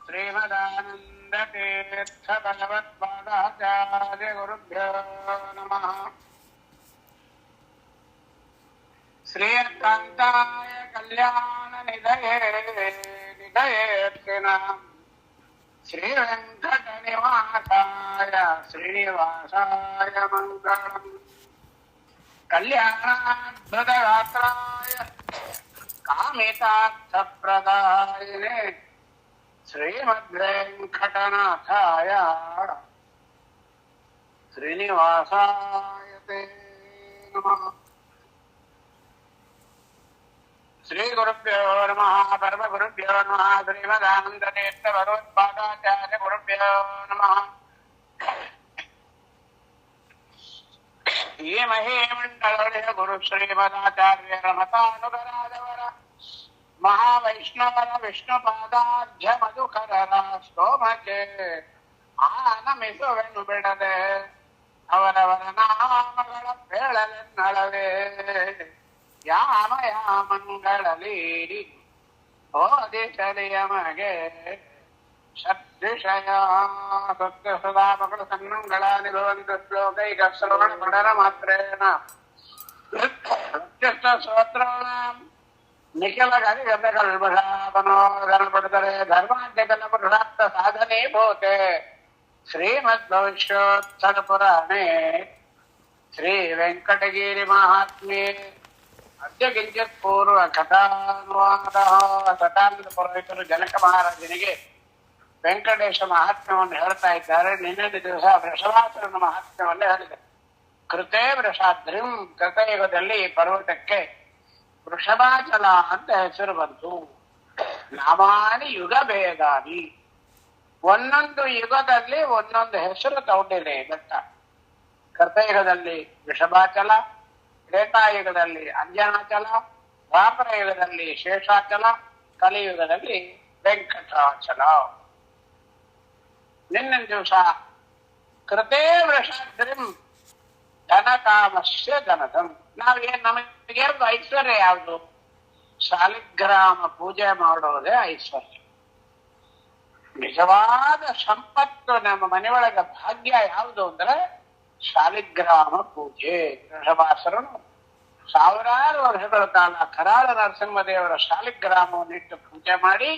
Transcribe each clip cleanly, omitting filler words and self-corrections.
ಶ್ರೀಮದಾನಂದತೀರ್ಥ ಭಗವತ್ಪಾದಾಚಾರ್ಯ ಗುರುಭ್ಯೋ ನಮಃ. ಶ್ರೀಯಕಾಂತಾಯ ಕಲ್ಯಾಣ ನಿಧಯೇ ನಿಧಯೇರ್ತಿನಾಂ ಶ್ರೀವೆಂಕಟ ನಿವಾಸಾಯ ಶ್ರೀನಿವಾಸಾಯ ಮಂಗಳಂ. ಕಲ್ಯಾಣಾದ್ಭುತ ಗಾತ್ರಾಯ ಕಾಮಿತಾರ್ಥಪ್ರದಾಯಿನೇ ಶ್ರೀಮದ್ವೆಂಕಟನಾಥಾಯ ಶ್ರೀನಿವಾಸಾಯ ತೇ ನಮಃ. ಶ್ರೀ ಗುರುಭ್ಯೋ ನಮಃ. ಪರಮ ಗುರುಭ್ಯೋ ನಮಃ. ಶ್ರೀಮದಾನಂದತೀರ್ಥ ಭಗವತ್ಪಾದಾಚಾರ್ಯ ಗುರುಭ್ಯೋ ನಮಃ. ಈ ಮಹೇಮಂಡಲೊಡೆಯ ಗುರು ಶ್ರೀಮದಾಚಾರ್ಯರ ಮತಾನುಗರಾದವರ ಮಹಾವೈಷ್ಣವರ ವಿಷ್ಣುಪಾದಾರ್ಘ್ಯ ಮಧುಕರರ ಸ್ತೋಮಕ್ಕೆ ಆನಮಿಸುವೆನು ಬಿಡದೆ ಅವರವರ ನಾಮಗಳ ಪೇಳಲೆನ್ನಳವೇ. ಯಾಮ ಯಾಮಂಗಳಲಿ ಬೋಧಿಸಲಿಯ ಮಗೆ ಷಡ್ವಿಷಯ ಸತ್ಯ ಸದಾ ಮಗಳು ಸನ್ಮಂಗಳಾನಿ ಭವಂತು ಶ್ಲೋಕೈಕ ಶ್ರವಣ ಪಡರ ಮಾತ್ರೇಣ ಸ್ತೋತ್ರಾಣಾಂ ನಿಖಿಲ ಗರಿಗತಕಲ್ಪನಾಮನೋದನ ಪಡ್ತಾರೆ ಧರ್ಮಾದ್ಯಕಲ ಪುರುಷಾರ್ಥ ಸಾಧನೆ ಭೂತೆ ಶ್ರೀಮದ್ ಭವಿಷ್ಯೋತ್ತರ ಪುರಾಣೇ ಶ್ರೀ ವೆಂಕಟಗಿರಿ ಮಹಾತ್ಮ್ಯೆ ಅದ್ಯ ಕಿಂಚಿತ್ ಪೂರ್ವ ಕಥಾನುವಾದ. ಕಥಾನಂದ ಪುರೋಹಿತರು ಜನಕ ಮಹಾರಾಜನಿಗೆ ವೆಂಕಟೇಶ ಮಹಾತ್ಮ್ಯವನ್ನು ಹೇಳ್ತಾ ಇದ್ದಾರೆ. ನಿನ್ನೆ ದಿವಸ ವೃಷಭಾಸುರನ ಮಹಾತ್ಮ್ಯವನ್ನು ಹೇಳಿದೆ. ಕೃತೇ ವೃಷಾದ್ರಿಂ, ಕೃತಯುಗದಲ್ಲಿ ಪರ್ವತಕ್ಕೆ ವೃಷಭಾಚಲ ಅಂತ ಹೆಸರು ಬಂತು. ನಾಮಾನಿ ಯುಗ ಭೇದಾನಿ, ಒಂದೊಂದು ಯುಗದಲ್ಲಿ ಒಂದೊಂದು ಹೆಸರು ತಗೊಂಡಿದೆ ಬೆಟ್ಟ. ಕೃತಯುಗದಲ್ಲಿ ವೃಷಭಾಚಲ, ತ್ರೇತಾಯುಗದಲ್ಲಿ ಅಂಜನಾಚಲ, ದ್ವಾಪರ ಯುಗದಲ್ಲಿ ಶೇಷಾಚಲ, ಕಲಿಯುಗದಲ್ಲಿ ವೆಂಕಟಾಚಲ. ನಿನ್ನ ದಿವಸ ಕೃತೇ ವೃಷಾದ್ರಿಂ ಧನಕಾಮಸ್ಯ ಧನದಂ. ನಮಗೆ ಐಶ್ವರ್ಯ ಯಾವುದು? ಶಾಲಿಗ್ರಾಮ ಪೂಜೆ ಮಾಡೋದೇ ಐಶ್ವರ್ಯ. ನಿಜವಾದ ಸಂಪತ್ತು ನಮ್ಮ ಮನೆಯೊಳಗ ಭಾಗ್ಯ ಯಾವುದು ಅಂದ್ರೆ ಶಾಲಿಗ್ರಾಮ ಪೂಜೆ. ವೃಷಭಾಸುರನು ಸಾವಿರಾರು ವರ್ಷಗಳ ಕಾಲ ಕರಾಳ ನರಸಿಂಹದೇವರ ಶಾಲಿಗ್ರಾಮವನ್ನು ಇಟ್ಟು ಪೂಜೆ ಮಾಡಿ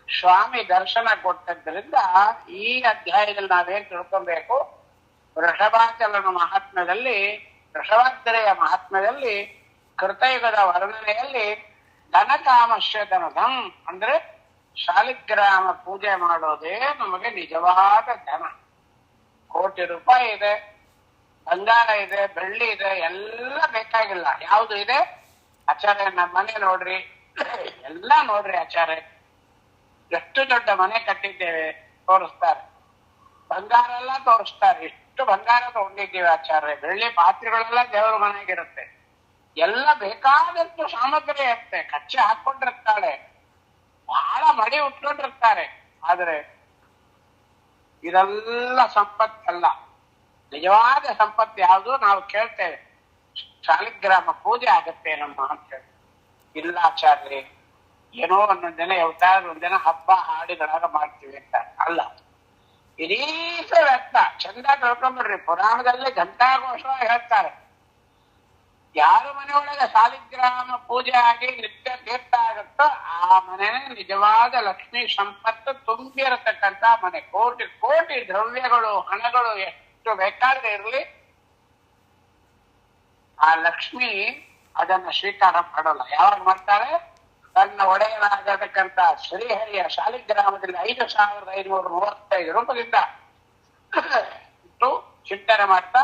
ಸ್ವಾಮಿ ದರ್ಶನ ಕೊಟ್ಟದ್ರಿಂದ ಈ ಅಧ್ಯಾಯದಲ್ಲಿ ನಾವೇನ್ ತಿಳ್ಕೊಬೇಕು? ವೃಷಭಾಚಲನ ಮಹಾತ್ಮ್ಯದಲ್ಲಿ, ವೃಷಭಾದ್ರೆಯ ಮಹಾತ್ಮ್ಯದಲ್ಲಿ, ಕೃತಯುಗದ ವರ್ಣನೆಯಲ್ಲಿ ಧನಕಾಮಶ್ಯ ಧನಧಂ ಅಂದ್ರೆ ಶಾಲಿಗ್ರಾಮ ಪೂಜೆ ಮಾಡೋದೇ ನಮಗೆ ನಿಜವಾದ ಧನ. ಕೋಟಿ ರೂಪಾಯಿ ಇದೆ, ಬಂಗಾರ ಇದೆ, ಬೆಳ್ಳಿ ಇದೆ, ಎಲ್ಲ ಬೇಕಾಗಿಲ್ಲ. ಯಾವುದು ಇದೆ? ಆಚಾರ್ಯ ನಮ್ಮ ಮನೆ ನೋಡ್ರಿ, ಎಲ್ಲ ನೋಡ್ರಿ ಆಚಾರ್ಯ, ಎಷ್ಟು ದೊಡ್ಡ ಮನೆ ಕಟ್ಟಿದ್ದೇವೆ ತೋರಿಸ್ತಾರೆ. ಬಂಗಾರ ಎಲ್ಲ ತೋರಿಸ್ತಾರೆ, ಇಷ್ಟು ಬಂಗಾರ ತಗೊಂಡಿದ್ದೀವಿ ಆಚಾರ್ಯ. ಬೆಳ್ಳಿ ಪಾತ್ರೆಗಳೆಲ್ಲ ದೇವರ ಮನೆಗಿರುತ್ತೆ, ಎಲ್ಲ ಬೇಕಾದಷ್ಟು ಸಾಮಗ್ರಿ ಇರುತ್ತೆ. ಕಚ್ಚೆ ಹಾಕೊಂಡಿರ್ತಾಳೆ, ಬಹಳ ಮಡಿ ಉಟ್ಕೊಂಡಿರ್ತಾರೆ. ಆದ್ರೆ ಇದೆಲ್ಲ ಸಂಪತ್ತಲ್ಲ. ನಿಜವಾದ ಸಂಪತ್ತು ಯಾವುದು? ನಾವು ಕೇಳ್ತೇವೆ, ಶಾಲಿಗ್ರಾಮ ಪೂಜೆ ಆಗತ್ತೆ ನಮ್ಮ ಅಂತ ಹೇಳಿ. ಇಲ್ಲ ಆಚಾರ್ಯ, ಏನೋ ಒಂದೊಂದ್ ದಿನ ಯಾವ್ದಾದ್ರು ಒಂದಿನ ಹಬ್ಬ ಹಾಡಿಗಳಾಗ ಮಾಡ್ತೀವಿ ಅಂತ ಅಲ್ಲ. ಇಡೀ ವ್ಯರ್ಥ. ಚಂದ ತಿಳ್ಕೊಂಡ್ಬಿಡ್ರಿ, ಪುರಾಣದಲ್ಲಿ ಘಂಟಾಘೋಷವಾಗಿ ಹೇಳ್ತಾರೆ, ಯಾರು ಮನೆಯೊಳಗೆ ಶಾಲಿಗ್ರಾಮ ಪೂಜೆ ಆಗಿ ನಿತ್ಯ ತೀರ್ಥ ಆಗುತ್ತೋ ಆ ಮನೆ ನಿಜವಾದ ಲಕ್ಷ್ಮೀ ಸಂಪತ್ತು ತುಂಬಿರತಕ್ಕಂತ ಮನೆ. ಕೋಟಿ ಕೋಟಿ ದ್ರವ್ಯಗಳು, ಹಣಗಳು ಎಷ್ಟು ಬೇಕಾದ್ರೆ ಇರಲಿ, ಆ ಲಕ್ಷ್ಮಿ ಅದನ್ನ ಸ್ವೀಕಾರ ಮಾಡೋಲ್ಲ. ಯಾವಾಗ ಮಾಡ್ತಾರೆ? ತನ್ನ ಒಡೆಯನಾಗತಕ್ಕಂತ ಶ್ರೀಹರಿಯ ಶಾಲಿಗ್ರಾಮದಲ್ಲಿ 5,535 ರೂಪದಿಂದ ಚಿಂತನೆ ಮಾಡ್ತಾ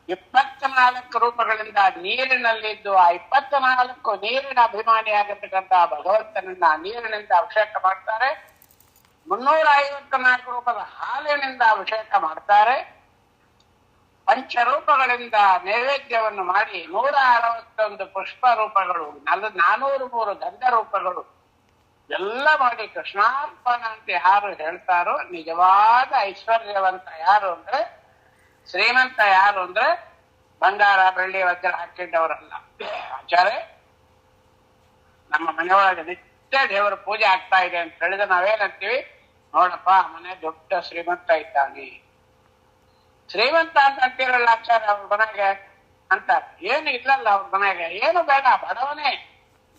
24 ರೂಪಗಳಿಂದ ನೀರಿನಲ್ಲಿದ್ದು ಆ 24 ನೀರಿನ ಅಭಿಮಾನಿಯಾಗಿರ್ತಕ್ಕಂಥ ಭಗವಂತನನ್ನ ನೀರಿನಿಂದ ಅಭಿಷೇಕ ಮಾಡ್ತಾರೆ. 354 ರೂಪದ ಹಾಲಿನಿಂದ ಅಭಿಷೇಕ ಮಾಡ್ತಾರೆ. ಪಂಚರೂಪಗಳಿಂದ ನೈವೇದ್ಯವನ್ನು ಮಾಡಿ 161 ಪುಷ್ಪ ರೂಪಗಳು, 403 ಗಂಧ ರೂಪಗಳು ಎಲ್ಲ ಮಾಡಿ ಕೃಷ್ಣಾರ್ಪಣ ಅಂತ ಯಾರು ಹೇಳ್ತಾರೋ ನಿಜವಾದ ಐಶ್ವರ್ಯವಂತ ಯಾರು ಅಂದ್ರೆ, ಶ್ರೀಮಂತ ಯಾರು ಅಂದ್ರೆ ಬಂಗಾರ ಬೆಳ್ಳಿ ವಜ್ರ ಹಾಕಿದ್ದವರಲ್ಲ. ಆಚಾರ್ಯ ನಮ್ಮ ಮನೆಯೊಳಗೆ ನಿತ್ಯ ಮತ್ತೆ ದೇವರ ಪೂಜೆ ಆಗ್ತಾ ಇದೆ ಅಂತ ಹೇಳಿದ್ರೆ ನಾವೇನಂತೀವಿ, ನೋಡಪ್ಪ ಮನೆ ದೊಡ್ಡ ಶ್ರೀಮಂತ ಇದ್ದಾನೆ. ಶ್ರೀಮಂತ ಅಂತ ಅಂತೀರಲ್ಲ ಆಚಾರ್ಯ ಅವ್ರ ಮನೆಗೆ ಅಂತಾರೆ. ಏನು ಇಲ್ಲಲ್ಲ ಅವ್ರ ಮನೆಗೆ, ಏನು ಬೇಡ, ಬಡವನೇ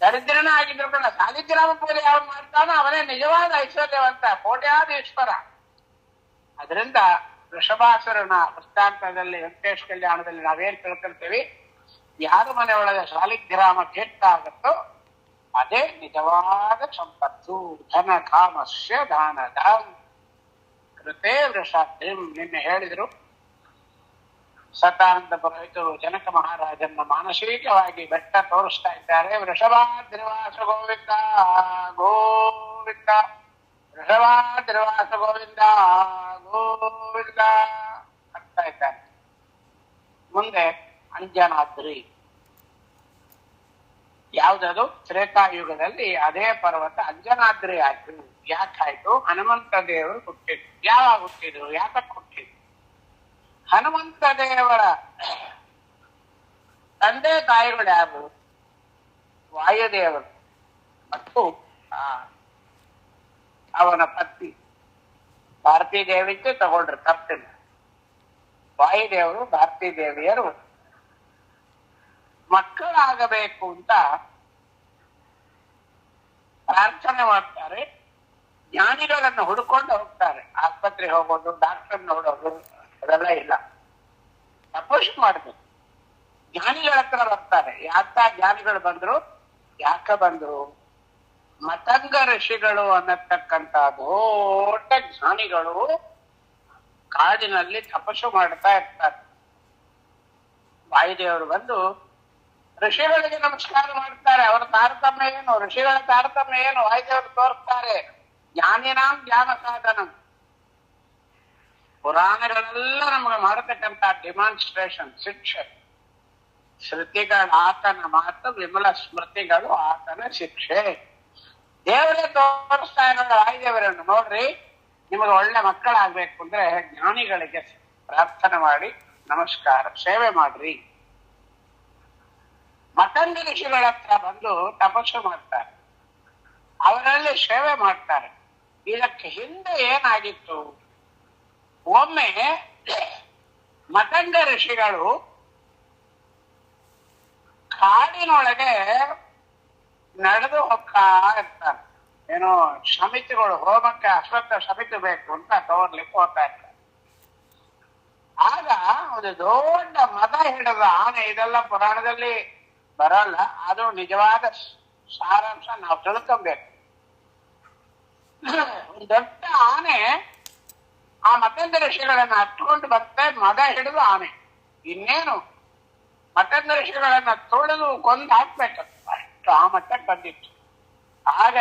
ದರಿದ್ರನ ಆಗಿದ್ರು ಕೂಡ ಸಾಲಿಗ್ರಾಮ ಪೂಜೆ ಯಾವ್ದು ಮಾಡ್ತಾನೋ ಅವನೇ ನಿಜವಾದ ಐಶ್ವರ್ಯವಂತ, ಕೋಟ್ಯಾಧೀಶ್ವರ. ಅದರಿಂದ ವೃಷಭಾಸುರನ ವೃತ್ತಾಂತದಲ್ಲಿ ವೆಂಕಟೇಶ ಕಲ್ಯಾಣದಲ್ಲಿ ನಾವೇನ್ ತಿಳ್ಕೊಳ್ತೀವಿ, ಯಾರ ಮನೆ ಒಳಗೆ ಶಾಲಿಗ್ರಾಮ ಕೆಟ್ಟ ಆಗುತ್ತೋ ಅದೇ ನಿಜವಾದ ಸಂಪತ್ತು. ಧನ ಕಾಮಸ್ಯ ದಾನದ ಕೃತೆ ವೃಷಾದ್ರಿಂ. ನಿನ್ನೆ ಹೇಳಿದ್ರು ಸತಾನಂದ ಪುರೋಹಿತರು ಜನಕ ಮಹಾರಾಜನ ಮಾನಸಿಕವಾಗಿ ಬೆಟ್ಟ ತೋರಿಸ್ತಾ ಇದ್ದಾರೆ. ವೃಷಭಾದ್ರಿವಾಸ ಗೋವಿಂದ ಗೋವಿಂದ, ವೃಷಭಾದ್ರಿವಾಸ ಗೋವಿಂದ ಗೋವಿಂದ ಅಂತ ಇದ್ದಾರೆ. ಮುಂದೆ ಅಂಜನಾದ್ರಿ, ಯಾವ್ದದು ತ್ರೇತಾಯುಗದಲ್ಲಿ ಅದೇ ಪರ್ವತ ಅಂಜನಾದ್ರಿ ಆಯ್ತು. ಯಾಕಾಯ್ತು? ಹನುಮಂತ ದೇವರು ಹುಟ್ಟಿದ್ರು. ಯಾವಾಗ ಹುಟ್ಟಿದ್ರು? ಯಾಕಕ್ಕೆ ಹುಟ್ಟಿದ್ರು? ಹನುಮಂತ ದೇವರ ತಂದೆ ತಾಯಿಗಳು ಯಾರು? ವಾಯುದೇವರು ಮತ್ತು ಅವನ ಪತ್ನಿ ಭಾರತೀ ದೇವಿಗೆ ತಗೊಂಡ್ರು, ತಪ್ಪಿಲ್ಲ. ವಾಯುದೇವರು ಭಾರತೀ ದೇವಿಯರು ಮಕ್ಕಳಾಗಬೇಕು ಅಂತ ಪ್ರಾರ್ಥನೆ ಮಾಡ್ತಾರೆ. ಜ್ಞಾನಿಗಳನ್ನು ಹುಡುಕೊಂಡು ಹೋಗ್ತಾರೆ. ಆಸ್ಪತ್ರೆಗೆ ಹೋಗೋದು, ಡಾಕ್ಟರ್ ನೋಡೋದು ಅದೆಲ್ಲ ಇಲ್ಲ, ತಪಸ್ಸು ಮಾಡಬೇಕು. ಜ್ಞಾನಿಗಳ ಹತ್ರ ಬರ್ತಾರೆ. ಯಾಕ ಜ್ಞಾನಿಗಳು ಬಂದ್ರು? ಯಾಕ ಬಂದ್ರು? ಮತಂಗ ಋಷಿಗಳು ಅನ್ನತಕ್ಕಂತ ದೊಡ್ಡ ಜ್ಞಾನಿಗಳು ಕಾಡಿನಲ್ಲಿ ತಪಸ್ಸು ಮಾಡ್ತಾ ಇರ್ತಾರೆ. ವಾಯುದೇವರು ಬಂದು ಋಷಿಗಳಿಗೆ ನಮಸ್ಕಾರ ಮಾಡ್ತಾರೆ. ಅವರ ತಾರತಮ್ಯ ಏನು? ಋಷಿಗಳ ತಾರತಮ್ಯ ಏನು? ವಾಯುದೇವರು ತೋರಿಸ್ತಾರೆ. ಜ್ಞಾನಿನಾಂ ಜ್ಞಾನ ಸಾಧನ. ಪುರಾಣಗಳೆಲ್ಲ ನಮಗೆ ಮಾಡತಕ್ಕಂತ ಡಿಮಾನ್ಸ್ಟ್ರೇಷನ್, ಶಿಕ್ಷೆ. ಶ್ರುತಿಗಳ ಆತನ ಮಾತು, ವಿಮಲ ಸ್ಮೃತಿಗಳು ಆತನ ಶಿಕ್ಷೆ. ದೇವರೇ ತೋರಿಸ್ತಾ ಇರೋದು ವಾಯುದೇವರನ್ನು. ನೋಡ್ರಿ, ನಿಮಗೆ ಒಳ್ಳೆ ಮಕ್ಕಳಾಗ್ಬೇಕು ಅಂದ್ರೆ ಜ್ಞಾನಿಗಳಿಗೆ ಪ್ರಾರ್ಥನೆ ಮಾಡಿ ನಮಸ್ಕಾರ ಸೇವೆ ಮಾಡ್ರಿ. ಮತಂಗ ಋಷಿಗಳ ಹತ್ರ ಬಂದು ತಪಸ್ಸು ಮಾಡ್ತಾರೆ, ಅವರಲ್ಲಿ ಸೇವೆ ಮಾಡ್ತಾರೆ. ಇದಕ್ಕೆ ಹಿಂದೆ ಏನಾಗಿತ್ತು? ಒಮ್ಮೆ ಮತಂಗ ಋಷಿಗಳು ಕಾಡಿನೊಳಗೆ ನಡೆದು ಹೋಗ್ತಾ ಇರ್ತಾರೆ. ಏನೋ ಸಮಿತಿಗಳು ಹೋಮಕ್ಕೆ ಅಶ್ವತ್ಥ ಸಮಿತಿ ಬೇಕು ಅಂತ ತಗೊಳ್ಲಿಕ್ಕೆ ಹೋಗ್ತಾ ಇರ್ತಾರೆ. ಆಗ ಒಂದು ದೊಡ್ಡ ಮದ ಹಿಡಿದ ಆನೆ, ಇದೆಲ್ಲ ಪುರಾಣದಲ್ಲಿ ಬರಲ್ಲ, ಅದು ನಿಜವಾದ ಸಾರಾಂಶ ನಾವು ತಿಳ್ಕೊಬೇಕು. ಒಂದು ದೊಡ್ಡ ಆನೆ ಆ ಮತಂಗ ಋಷಿಗಳನ್ನ ಹತ್ಕೊಂಡು ಬರುತ್ತೆ. ಮದ ಹಿಡಿದು ಆನೆ ಇನ್ನೇನು ಮತಂಗ ಋಷಿಗಳನ್ನ ತೊಳೆದು ಕೊಂದು ಹಾಕ್ಬೇಕು, ಅಷ್ಟು ಆ ಮಟ್ಟಕ್ಕೆ ಬಂದಿತ್ತು. ಆಗ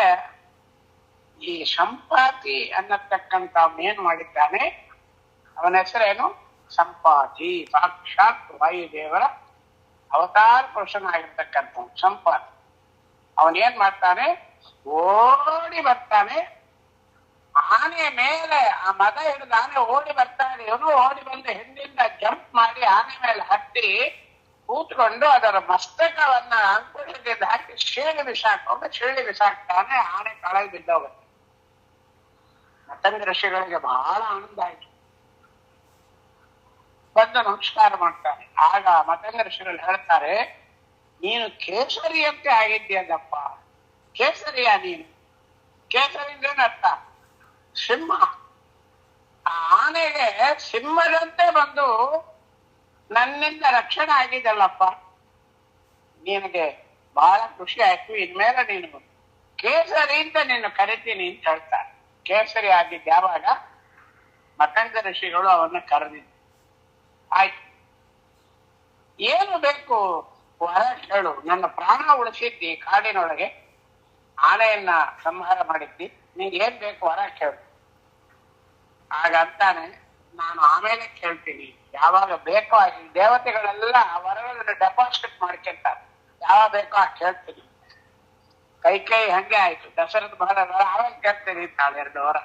ಈ ಸಂಪಾತಿ ಅನ್ನತಕ್ಕಂತ ಏನ್ ಮಾಡಿದ್ದಾನೆ, ಅವನ ಹೆಸರೇನು? ಸಂಪಾತಿ. ಸಾಕ್ಷಾತ್ ವಾಯುದೇವರ ಅವತಾರ ಪುರುಷನಾಗಿರ್ತಕ್ಕಂಥ ಸಂಪಾತಿ. ಅವನೇನ್ ಮಾಡ್ತಾನೆ? ಓಡಿ ಬರ್ತಾನೆ ಆನೆ ಮೇಲೆ. ಆ ಮದ ಹಿಡಿದ ಆನೆ ಓಡಿ ಬರ್ತಾನೆ. ಇವನು ಓಡಿ ಬಂದು ಹಿಂದಿಂದ ಜಂಪ್ ಮಾಡಿ ಆನೆ ಮೇಲೆ ಹತ್ತಿ ಕೂತ್ಕೊಂಡು ಅದರ ಮಸ್ತಕವನ್ನ ಅಂಕುಶದಿಂದ ಹಾಕಿ ಶೀಳಿ ಬಿಸಾಕ್ತಾನೆ. ಆನೆ ಕೆಳಗೆ ಬಿದ್ದೋಗುತ್ತೆ. ಮತಂಗ ಋಷಿಗಳಿಗೆ ಬಹಳ ಆನಂದ ಆಯ್ತು. ಬಂದು ನಮಸ್ಕಾರ ಮಾಡ್ತಾನೆ. ಆಗ ಮತಂಗ ಋಷಿಗಳು ಹೇಳ್ತಾರೆ, ನೀನು ಕೇಸರಿಯಂತೆ ಆಗಿದ್ಯಲ್ಲಪ್ಪ. ಕೇಸರಿಯ ನೀನು? ಕೇಸರಿ ಅಂದ್ರೆ ಅರ್ಥ ಸಿಂಹ. ಆ ಆನೆಗೆ ಸಿಂಹದಂತೆ ಬಂದು ನನ್ನಿಂದ ರಕ್ಷಣೆ ಆಗಿದೆಲ್ಲಪ್ಪ, ನಿನಗೆ ಬಹಳ ಖುಷಿ ಆಯ್ತು. ಇನ್ಮೇಲೆ ನೀನು ಕೇಸರಿ ಅಂತ ನೀನು ಕರಿತೀನಿ ಅಂತ ಹೇಳ್ತಾರೆ. ಕೇಸರಿ ಆಗಿದ್ದ ಯಾವಾಗ? ಮತಂಗ ಋಷಿಗಳು ಅವನ್ನ ಕರೆದಿದ್ದು. ಆಯ್ತು, ಏನು ಬೇಕು ವರ ಕೇಳು. ನನ್ನ ಪ್ರಾಣ ಉಳಿಸಿದ್ದಿ ಕಾಡಿನೊಳಗೆ, ಆನೆಯನ್ನ ಸಂಹಾರ ಮಾಡಿದ್ದಿ, ನಿಂಗೆ ಏನ್ ಬೇಕು ವರ ಕೇಳು. ಆಗ ಅಂತಾನೆ, ನಾನು ಆಮೇಲೆ ಕೇಳ್ತೀನಿ, ಯಾವಾಗ ಬೇಕೋ ಆಗಿ. ದೇವತೆಗಳೆಲ್ಲ ವರಗಳನ್ನು ಡೆಪಾಸಿಟ್ ಮಾಡ್ಕೊಂತಾರೆ, ಯಾವಾಗ ಬೇಕೋ ಆಗ ಕೇಳ್ತೀನಿ. ಕೈ ಹಂಗೆ ಆಯ್ತು. ದಶರಥ ಮಹಾರಾಜ ಆಮೇಲೆ ಕೇಳ್ತೀನಿ ತಾಳೆ 2 ವರ.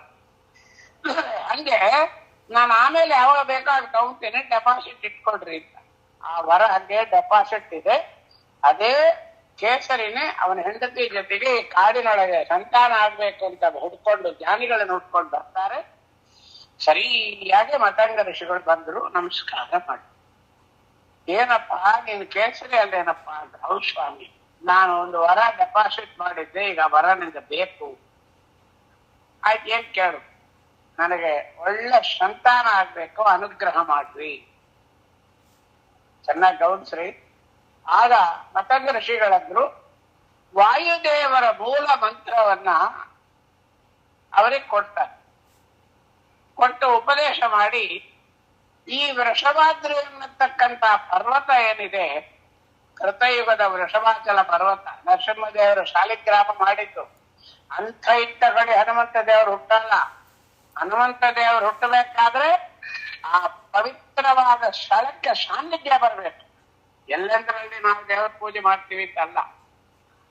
ಹಂಗೆ ನಾನು ಆಮೇಲೆ ಯಾವಾಗ ಬೇಕೋ ಆಗ ತಗೊಂತೀನಿ, ಡೆಪಾಸಿಟ್ ಇಟ್ಕೊಳ್ರಿ ಅಂತ. ಆ ವರ ಹಂಗೆ ಡೆಪಾಸಿಟ್ ಇದೆ. ಅದೇ ಕೇಸರಿನೇ ಅವನ ಹೆಂಡತಿ ಜೊತೆಗೆ ಈ ಕಾಡಿನೊಳಗೆ ಸಂತಾನ ಆಗ್ಬೇಕು ಅಂತ ಹುಡ್ಕೊಂಡು ಜ್ಞಾನಿಗಳನ್ನು ಹುಡ್ಕೊಂಡು ಬರ್ತಾರೆ. ಸರಿಯಾಗಿ ಮತಂಗ ಋಷಿಗಳು ಬಂದ್ರು, ನಮಸ್ಕಾರ ಮಾಡಿ. ಏನಪ್ಪ ನೀನು ಕೇಸರಿ ಅಲ್ಲೇನಪ್ಪ ಅಂತ. ಹೌದು ಸ್ವಾಮಿ, ನಾನು ಒಂದು ವರ ಡೆಪಾಸಿಟ್ ಮಾಡಿದ್ದೆ, ಈಗ ವರ ನಿಂಗೆ ಬೇಕು. ಆಯ್ತು, ಏನ್ ಕೇಳು. ನನಗೆ ಒಳ್ಳೆ ಸಂತಾನ ಆಗ್ಬೇಕು, ಅನುಗ್ರಹ ಮಾಡ್ರಿ. ಚೆನ್ನಾಗಿ ಗೌನ್ಸ್ರಿ. ಆಗ ಮತಂಗ ಋಷಿಗಳಂದ್ರು, ವಾಯುದೇವರ ಮೂಲ ಮಂತ್ರವನ್ನ ಅವರಿಗೆ ಕೊಡ್ತಾರೆ. ಕೊಟ್ಟು ಉಪದೇಶ ಮಾಡಿ, ಈ ವೃಷಭಾದ್ರಿ ಅನ್ನತಕ್ಕಂತ ಪರ್ವತ ಏನಿದೆ, ಕೃತಯುಗದ ವೃಷಭಾಚಲ ಪರ್ವತ, ನರಸಿಂಹದೇವರು ಶಾಲಿಗ್ರಾಮ ಮಾಡಿದ್ದು. ಅಂಥ ಇಟ್ಟ ಕಡೆ ಹನುಮಂತ ದೇವರು ಹುಟ್ಟಲ್ಲ. ಹನುಮಂತ ದೇವರು ಹುಟ್ಟಬೇಕಾದ್ರೆ ಆ ಪವಿತ್ರವಾದ ಸ್ಥಳಕ್ಕೆ ಸಾನ್ನಿಧ್ಯ ಬರಬೇಕು. ಎಲ್ಲೆಂದರಲ್ಲಿ ನಾವು ದೇವರ ಪೂಜೆ ಮಾಡ್ತೀವಿ ಅಂತಲ್ಲ,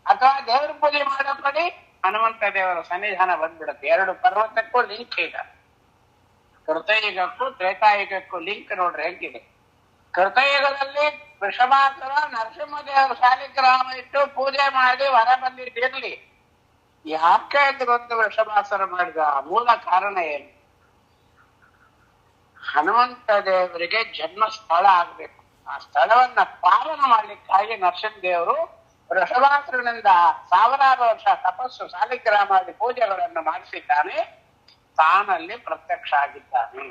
ಅಥವಾ ದೇವರ ಪೂಜೆ ಮಾಡೋ ಕಡೆ ಹನುಮಂತ ದೇವರ ಸನ್ನಿಧಾನ ಬಂದ್ಬಿಡುತ್ತೆ. ಎರಡು ಪರ್ವತಕ್ಕೂ ಲಿಂಕ್ ಇದೆ. ಕೃತಯುಗಕ್ಕೂ ತ್ರೇತಾಯುಗಕ್ಕೂ ಲಿಂಕ್ ನೋಡ್ರಿ ಹೇಗಿದೆ. ಕೃತಯುಗದಲ್ಲಿ ವೃಷಭಾಸುರ ನರಸಿಂಹದೇವರ ಶಾಲಿಗ್ರಾಮ ಇಟ್ಟು ಪೂಜೆ ಮಾಡಿ ಹೊರ ಬಂದಿದ್ದಿರ್ಲಿ, ಯಾಕೆ ಒಂದು ವೃಷಭಾಸುರ ಮಾಡಿದ ಮೂಲ ಕಾರಣ ಏನು? ಹನುಮಂತ ದೇವರಿಗೆ ಜನ್ಮ ಸ್ಥಳ ಆಗ್ಬೇಕು. ಆ ಸ್ಥಳವನ್ನ ಪಾಲನ ಮಾಡ್ಲಿಕ್ಕಾಗಿ ನರಸಿಂಹದೇವರು ವೃಷಭಾಸುರನಿಂದ ಸಾವಿರಾರು ವರ್ಷ ತಪಸ್ಸು ಶಾಲಿಗ್ರಾಮಾದಿ ಪೂಜೆಗಳನ್ನು ಮಾಡಿಸಿದ್ದಾನೆ. ತಾನಲ್ಲಿ ಪ್ರತ್ಯಕ್ಷ ಆಗಿದ್ದಾನೆ.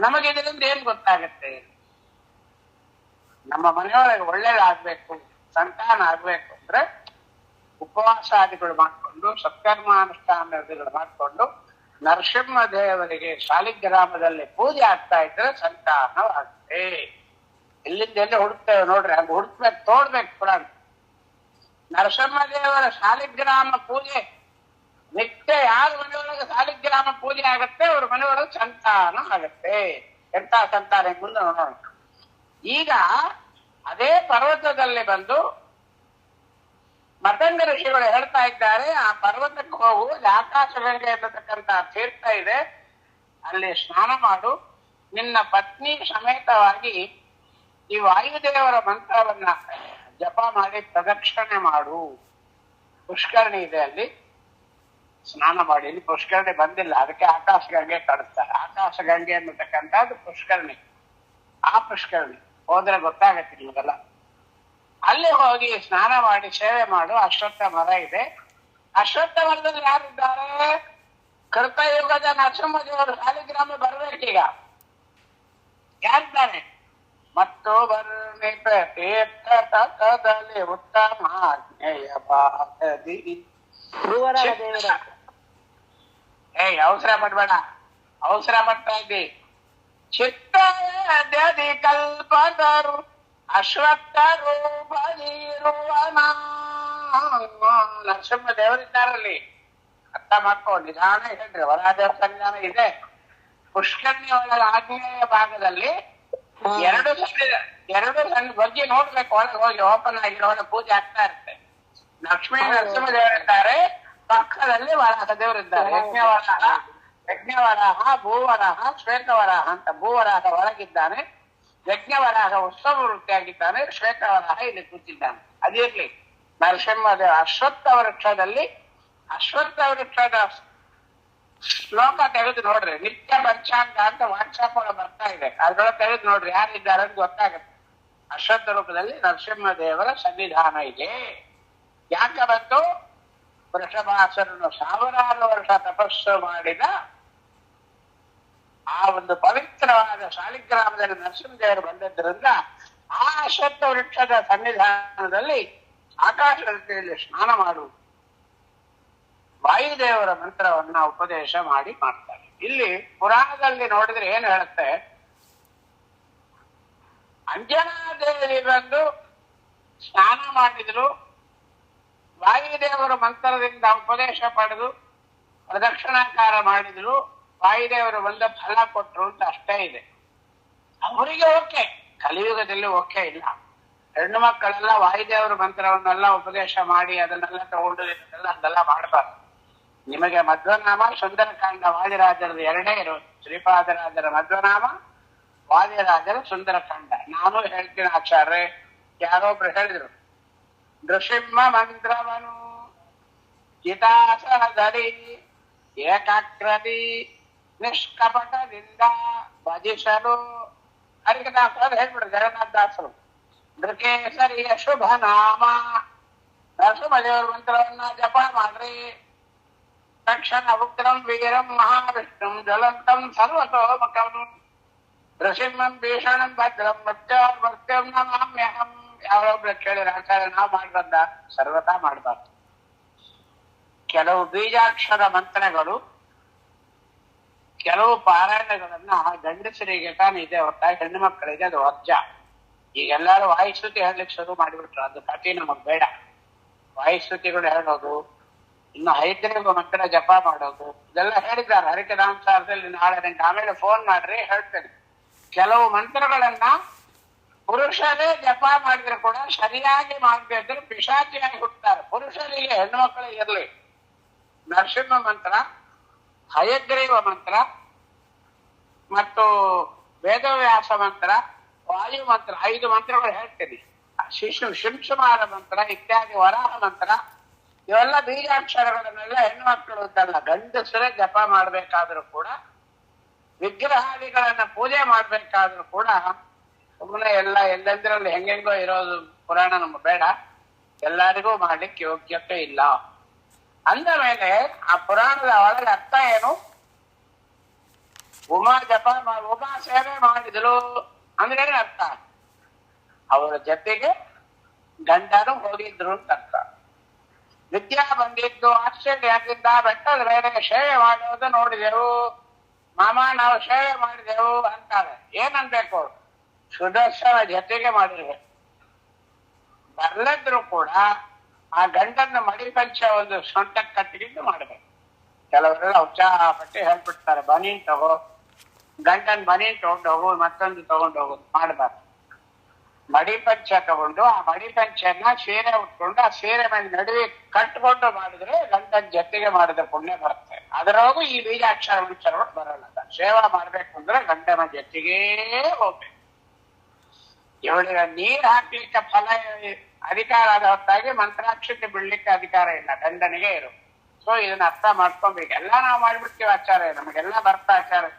ನಮಗೆ ಇದರಿಂದ ಏನ್ ಗೊತ್ತಾಗತ್ತೆ? ನಮ್ಮ ಮನೆಯೊಳಗೆ ಒಳ್ಳೇದಾಗ್ಬೇಕು, ಸಂತಾನ ಆಗ್ಬೇಕು ಅಂದ್ರೆ ಉಪವಾಸಾದಿಗಳು ಮಾಡ್ಕೊಂಡು, ಸತ್ಕರ್ಮಾನುಷ್ಠಾನಗಳು ಮಾಡ್ಕೊಂಡು ನರಸಿಂಹ ದೇವರಿಗೆ ಶಾಲಿಗ್ರಾಮದಲ್ಲಿ ಪೂಜೆ ಆಗ್ತಾ ಇದ್ರೆ ಸಂತಾನವಾಗುತ್ತೆ. ಎಲ್ಲಿಂದ ಎಲ್ಲಿ ಹುಡುಕ್ತೇವೆ ನೋಡ್ರಿ, ಹಂಗ ಹುಡುಕ್ಬೇಕು, ತೋಡ್ಬೇಕು ಪುರಾಣ. ನರಸಿಂಹ ದೇವರ ಶಾಲಿಗ್ರಾಮ ಪೂಜೆ ನಿತ್ಯ ಯಾರ ಮನೆಯೊಳಗೆ ಶಾಲಿಗ್ರಾಮ ಪೂಜೆ ಆಗತ್ತೆ, ಅವ್ರ ಮನೆಯೊಳಗೆ ಸಂತಾನ ಆಗತ್ತೆ. ಎಂತ ಸಂತಾನ ಮುಂದೆ ನೋಡೋಣ. ಈಗ ಅದೇ ಪರ್ವತದಲ್ಲಿ ಬಂದು ಮತಂಗ ಋಷಿಗಳು ಹೇಳ್ತಾ ಇದ್ದಾರೆ, ಆ ಪರ್ವತಕ್ಕೆ ಹೋಗು, ಆಕಾಶಗಂಗೆ ಎನ್ನತಕ್ಕಂತ ತೀರ್ಥ ಇದೆ, ಅಲ್ಲಿ ಸ್ನಾನ ಮಾಡು, ನಿನ್ನ ಪತ್ನಿ ಸಮೇತವಾಗಿ ಈ ವಾಯುದೇವರ ಮಂತ್ರವನ್ನ ಜಪ ಮಾಡಿ ಪ್ರದಕ್ಷಿಣೆ ಮಾಡು. ಪುಷ್ಕರಣಿ ಇದೆ, ಅಲ್ಲಿ ಸ್ನಾನ ಮಾಡಿ. ಇಲ್ಲಿ ಪುಷ್ಕರಣಿ ಬಂದಿಲ್ಲ, ಅದಕ್ಕೆ ಆಕಾಶಗಂಗೆ ಕಳಿಸ್ತಾರೆ. ಆಕಾಶಗಂಗೆ ಅನ್ನತಕ್ಕಂಥದ್ದು ಪುಷ್ಕರಣಿ. ಆ ಪುಷ್ಕರಣಿ ಹೋದ್ರೆ ಗೊತ್ತಾಗತ್ತೆ ನಿಮಗೆಲ್ಲ. ಅಲ್ಲಿ ಹೋಗಿ ಸ್ನಾನ ಮಾಡಿ ಸೇವೆ ಮಾಡು. ಅಶ್ವತ್ಥ ಮರ ಇದೆ. ಅಶ್ವತ್ಥ ಮರದಲ್ಲಿ ಯಾರಿದ್ದಾರೆ? ಕೃತಯುಗದ ನರಸಿಂಹದೇವರು ಶಾಲಿಗ್ರಾಮ ಬರ್ಬೇಕೀಗ. ಯಾರಿದ್ದಾರೆ? ಮತ್ತು ವರ್ಣಿತ ತೀರ್ಥ ತಟದಲ್ಲಿ ಉತ್ತಮ ಜ್ಞೇಯ ಭಾಗದಿ. ಅವಸರ ಪಡ್ಬೇಡ, ಅವಸರ ಪಡ್ತಾ ಇದ್ದಿ. ಚಿತ್ತದಿ ಕಲ್ಪದರು ಅಶ್ವತ್ಥರು ಬಲಿರುವನ. ನರಸಿಂಹ ದೇವರಿದ್ದಾರಲ್ಲಿ, ಅರ್ಥ ಮಾಡ್ಕೊಂಡು ನಿಧಾನ ಹೇಳ್ರಿ. ವರಾದೇವರ ಸನ್ನಿಧಾನ ಇದೆ. ಪುಷ್ಕರಣಿ ಒಳಗೆ ಆಗ್ನೇಯ ಭಾಗದಲ್ಲಿ ಎರಡು ಸಣ್ಣ ಬಗ್ಗೆ ನೋಡ್ಬೇಕು. ಒಳಗೆ ಹೋಗಿ ಓಪನ್ ಆಗಿರೋ ಪೂಜೆ ಆಗ್ತಾ ಇರುತ್ತೆ. ಲಕ್ಷ್ಮೀ ನರಸಿಂಹ ದೇವರಿದ್ದಾರೆ, ಪಕ್ಕದಲ್ಲಿ ವರಾಹ ದೇವರಿದ್ದಾರೆ. ಯಜ್ಞವರಾಹ, ಭೂವರಾಹ, ಶ್ವೇತವರಾಹ ಅಂತ. ಭೂವರಾಹ ಒಳಗಿದ್ದಾನೆ, ಯಜ್ಞವರಾಹ ಉತ್ಸವ ವೃತ್ತಿಯಾಗಿದ್ದಾನೆ, ಶ್ವೇತವರಾಹ ಇಲ್ಲಿ ಕೂತಿದ್ದಾನೆ. ಅದಿರ್ಲಿ, ನರಸಿಂಹದೇವ ಅಶ್ವತ್ಥ ವೃಕ್ಷದಲ್ಲಿ, ಅಶ್ವತ್ಥ ವೃಕ್ಷದ ಶ್ಲೋಕ ತೆಗೆದು ನೋಡ್ರಿ. ನಿತ್ಯ ಪಂಚಾಂಗ ಅಂತ ವಾಟ್ಸಾಪ್ ಒಳಗೆ ಬರ್ತಾ ಇದೆ, ಅದ್ರೊಳಗೆ ತೆಗೆದು ನೋಡ್ರಿ ಯಾರಿದ್ದಾರೆ ಅಂತ ಗೊತ್ತಾಗುತ್ತೆ. ಅಶ್ವತ್ಥ ರೂಪದಲ್ಲಿ ನರಸಿಂಹದೇವರ ಸನ್ನಿಧಾನ ಇದೆ. ಯಾಕೆ ಬಂತು? ವೃಷಭಾಸುರನು ಸಾವಿರಾರು ವರ್ಷ ತಪಸ್ಸು ಮಾಡಿದ ಆ ಒಂದು ಪವಿತ್ರವಾದ ಶಾಲಿಗ್ರಾಮದಲ್ಲಿ ನರಸಿಂಹದೇವರು ಬಂದದ್ದರಿಂದ ಆ ಅಶ್ವತ್ಥ ವೃಕ್ಷದ ಸನ್ನಿಧಾನದಲ್ಲಿ ಆಕಾಶ ರೀತಿಯಲ್ಲಿ ಸ್ನಾನ ಮಾಡು, ವಾಯುದೇವರ ಮಂತ್ರವನ್ನ ಉಪದೇಶ ಮಾಡಿ ಮಾಡ್ತಾರೆ. ಇಲ್ಲಿ ಪುರಾಣದಲ್ಲಿ ನೋಡಿದ್ರೆ ಏನ್ ಹೇಳುತ್ತೆ? ಅಂಜನಾದೇವಿ ಬಂದು ಸ್ನಾನ ಮಾಡಿದ್ರು, ವಾಯುದೇವರ ಮಂತ್ರದಿಂದ ಉಪದೇಶ ಪಡೆದು ಪ್ರದಕ್ಷಿಣಾಕಾರ ಮಾಡಿದ್ರು, ವಾಯುದೇವರು ಬಂದ ಫಲ ಕೊಟ್ರು ಅಂತ ಅಷ್ಟೇ ಇದೆ. ಅವರಿಗೆ ಓಕೆ, ಕಲಿಯುಗದಲ್ಲಿ ಓಕೆ ಇಲ್ಲ. ಹೆಣ್ಣು ಮಕ್ಕಳೆಲ್ಲ ವಾಯುದೇವರ ಮಂತ್ರವನ್ನೆಲ್ಲ ಉಪದೇಶ ಮಾಡಿ ಅದನ್ನೆಲ್ಲ ತಗೊಂಡು ಅದೆಲ್ಲ ಮಾಡಬಾರ್ದು. ನಿಮಗೆ ಮಧ್ವನಾಮ ಸುಂದರಕಾಂಡ ವಾದಿರಾಜರದ ಎರಡೇ ಇರೋದು. ಶ್ರೀಪಾದರಾಜರ ಮಧ್ವನಾಮ, ವಾದಿರಾಜರ ಸುಂದರಕಾಂಡ. ನಾನು ಹೇಳ್ತೀನಿ ಆಚಾರ್ಯ, ಯಾರೊಬ್ರು ಹೇಳಿದ್ರು ನೃಸಿಂಹ ಮಂತ್ರವನು ಚಿತಾಸನದಲ್ಲಿ ಏಕಾಗ್ರತಿ ನಿಷ್ಕಪಟದಿಂದ ಭಜಿಸಲು ಹರಿಕದಾಸರು ಹೇಳ್ಬಿಡ್ರು ಜಗನ್ನಾಥದಾಸರು. ನೃಕೇಸರಿಯ ಶುಭ ನಾಮ ನರಸಿಂಹದೇವರ ಮಂತ್ರವನ್ನ ಜಪ ಮಾಡ್ರಿ. ತಕ್ಷಣ ಉಗ್ರಂ ವೀರಂ ಮಹಾವಿಷ್ಣುಂ ಜ್ವಲಂತಂ ಸರ್ವತೋಮುಖಂ ನೃಸಿಂಹಂ ಭೀಷಣಂ ಭದ್ರಂ ಮೃತ್ಯಂ ನಮಾಮ್ಯಹಂ. ಯಾರೊಬ್ರು ಕೇಳಿರ ಆಚಾರ್ಯ ನಾವು ಮಾಡ್ಬಂದ ಸರ್ವತಾ ಮಾಡಬಾರ್ದು. ಕೆಲವು ಬೀಜಾಕ್ಷರ ಮಂತ್ರಗಳು, ಕೆಲವು ಪಾರಾಯಣಗಳನ್ನ ಗಂಡಸರಿಗೆ ತಾನು ಇದೆ ಹೊರತಾಗಿ ಹೆಣ್ಣು ಮಕ್ಕಳಿಗೆ ಅದು ವರ್ಜ. ಈಗೆಲ್ಲರೂ ವಾಯುಸ್ತುತಿ ಹೇಳಲಿಕ್ಕೆ ಶುರು ಮಾಡಿಬಿಟ್ರು. ಅದು ಕಥೆ ನಮಗ್ ಬೇಡ. ವಾಯುಸ್ತುತಿಗಳು ಹೇಳೋದು, ಇನ್ನು ಹೈಗ್ರೀವ ಮಂತ್ರ ಜಪ ಮಾಡೋದು ಇದೆಲ್ಲ ಹೇಳಿದ್ದಾರೆ ಹರಿಕಥಾಂಸಾರದಲ್ಲಿ. ನಾಳೆ ನಂಗೆ ಆಮೇಲೆ ಫೋನ್ ಮಾಡ್ರಿ ಹೇಳ್ತೇನೆ. ಕೆಲವು ಮಂತ್ರಗಳನ್ನ ಪುರುಷರೇ ಜಪ ಮಾಡಿದ್ರೆ ಕೂಡ ಸರಿಯಾಗಿ ಮಾಡದೇ ಇದ್ರೆ ಪಿಶಾಚಿಯಾಗಿ ಹುಟ್ಟುತ್ತಾರೆ. ಪುರುಷರಿಗೆ ಹೆಣ್ಣು ಮಕ್ಕಳಿಗೆ ಇರಲಿ. ನರಸಿಂಹ ಮಂತ್ರ, ಹಯಗ್ರೀವ ಮಂತ್ರ ಮತ್ತು ವೇದವ್ಯಾಸ ಮಂತ್ರ, ವಾಯು ಮಂತ್ರ 5 ಮಂತ್ರಗಳು ಹೇಳ್ತೀನಿ. ಶಿಂಶುಮಾರ ಮಂತ್ರ ಇತ್ಯಾದಿ ವರಾಹ ಮಂತ್ರ ಇವೆಲ್ಲ ಬೀಜಾಕ್ಷರಗಳನ್ನೆಲ್ಲ ಹೆಣ್ಣು ಮಕ್ಕಳು ಅಂತಲ್ಲ ಗಂಡಸರೇ ಜಪ ಮಾಡ್ಬೇಕಾದ್ರೂ ಕೂಡ, ವಿಗ್ರಹಾದಿಗಳನ್ನ ಪೂಜೆ ಮಾಡ್ಬೇಕಾದ್ರೂ ಕೂಡ ಸುಮ್ಮನೆ ಎಲ್ಲ ಎಲ್ಲೆಂದ್ರಲ್ಲಿ ಹೆಂಗೆಂಗೋ ಇರೋದು ಪುರಾಣ ನಮ್ಗೆ ಬೇಡ. ಎಲ್ಲರಿಗೂ ಮಾಡ್ಲಿಕ್ಕೆ ಯೋಗ್ಯತೆ ಇಲ್ಲ. ಅಂದ ಮೇಲೆ ಆ ಪುರಾಣದ ಒಳಗೆ ಅರ್ಥ ಏನು? ಉಮಾ ಉಮಾ ಸೇವೆ ಮಾಡಿದಳು ಅಂದ್ರೆ ಅರ್ಥ ಅವರ ಜೊತೆಗೆ ಗಂಡನು ಹೋಗಿದ್ರು ಅಂತ ಅರ್ಥ. ವಿದ್ಯಾ ಬಂದಿದ್ದು ಆಶ್ಚರ್ಯ ಆಗಿದ್ದ ಬೆಟ್ಟದ ಮೇಲೆ ಸೇವೆ ಮಾಡೋದು ನೋಡಿದೆವು ಮಾಮ, ನಾವು ಸೇವೆ ಮಾಡಿದೆವು ಅಂತಾರೆ. ಏನನ್ಬೇಕು? ಸುದರ್ಶನ ಜೊತೆಗೆ ಮಾಡಿರ್ಬೇಕು. ಬರ್ಲಿದ್ರು ಕೂಡ ಆ ಗಂಡನ ಮಡಿಪಂಚ ಒಂದು ಸೊಂಟಕ್ಕೆ ಕಟ್ಟಿಗಿದ್ದು ಮಾಡ್ಬೇಕು. ಕೆಲವರೆಲ್ಲ ಉಚ್ಚಾಪಟ್ಟಿ ಹೇಳ್ಬಿಡ್ತಾರೆ, ಬನೀನ್ ತಗೋ, ಗಂಡನ್ ಬನೀನ್ ತಗೊಂಡು ಹೋಗು, ಮತ್ತೊಂದು ತಗೊಂಡು ಹೋಗೋದು ಮಾಡಬಾರ್ದು. ಮಡಿಪಂಚ ತಗೊಂಡು ಆ ಮಡಿಪಂಚನ್ನ ಸೀರೆ ಉಟ್ಕೊಂಡು ಆ ಸೀರೆ ಮೇಲೆ ನಡುವೆ ಕಟ್ಕೊಂಡು ಮಾಡಿದ್ರೆ ಗಂಡನ ಜೊತೆಗೆ ಮಾಡಿದ ಪುಣ್ಯ ಬರುತ್ತೆ. ಅದರೊಳಗೂ ಈ ಬೀಜಾಕ್ಷರ ವಿಚಾರಗಳು ಬರಲ್ಲ. ಸೇವಾ ಮಾಡ್ಬೇಕು ಅಂದ್ರೆ ಗಂಡನ ಜೊತೆಗೇ ಹೋಗ್ಬೇಕು. ಇವಳಿಗೆ ನೀರ್ ಹಾಕ್ಲಿಕ್ಕೆ ಫಲ ಅಧಿಕಾರ ಆದ ಹೊತ್ತಾಗಿ ಮಂತ್ರಾಕ್ಷತೆ ಬಿಡ್ಲಿಕ್ಕೆ ಅಧಿಕಾರ ಇಲ್ಲ, ಗಂಡನಿಗೆ ಇರು. ಸೊ ಇದನ್ನ ಅರ್ಥ ಮಾಡ್ಕೊಬೇಕು. ಎಲ್ಲ ನಾವು ಮಾಡ್ಬಿಡ್ತೀವಿ ಆಚಾರ್ಯ, ನಮಗೆಲ್ಲ ಬರ್ತಾ ಆಚಾರ್ಯ.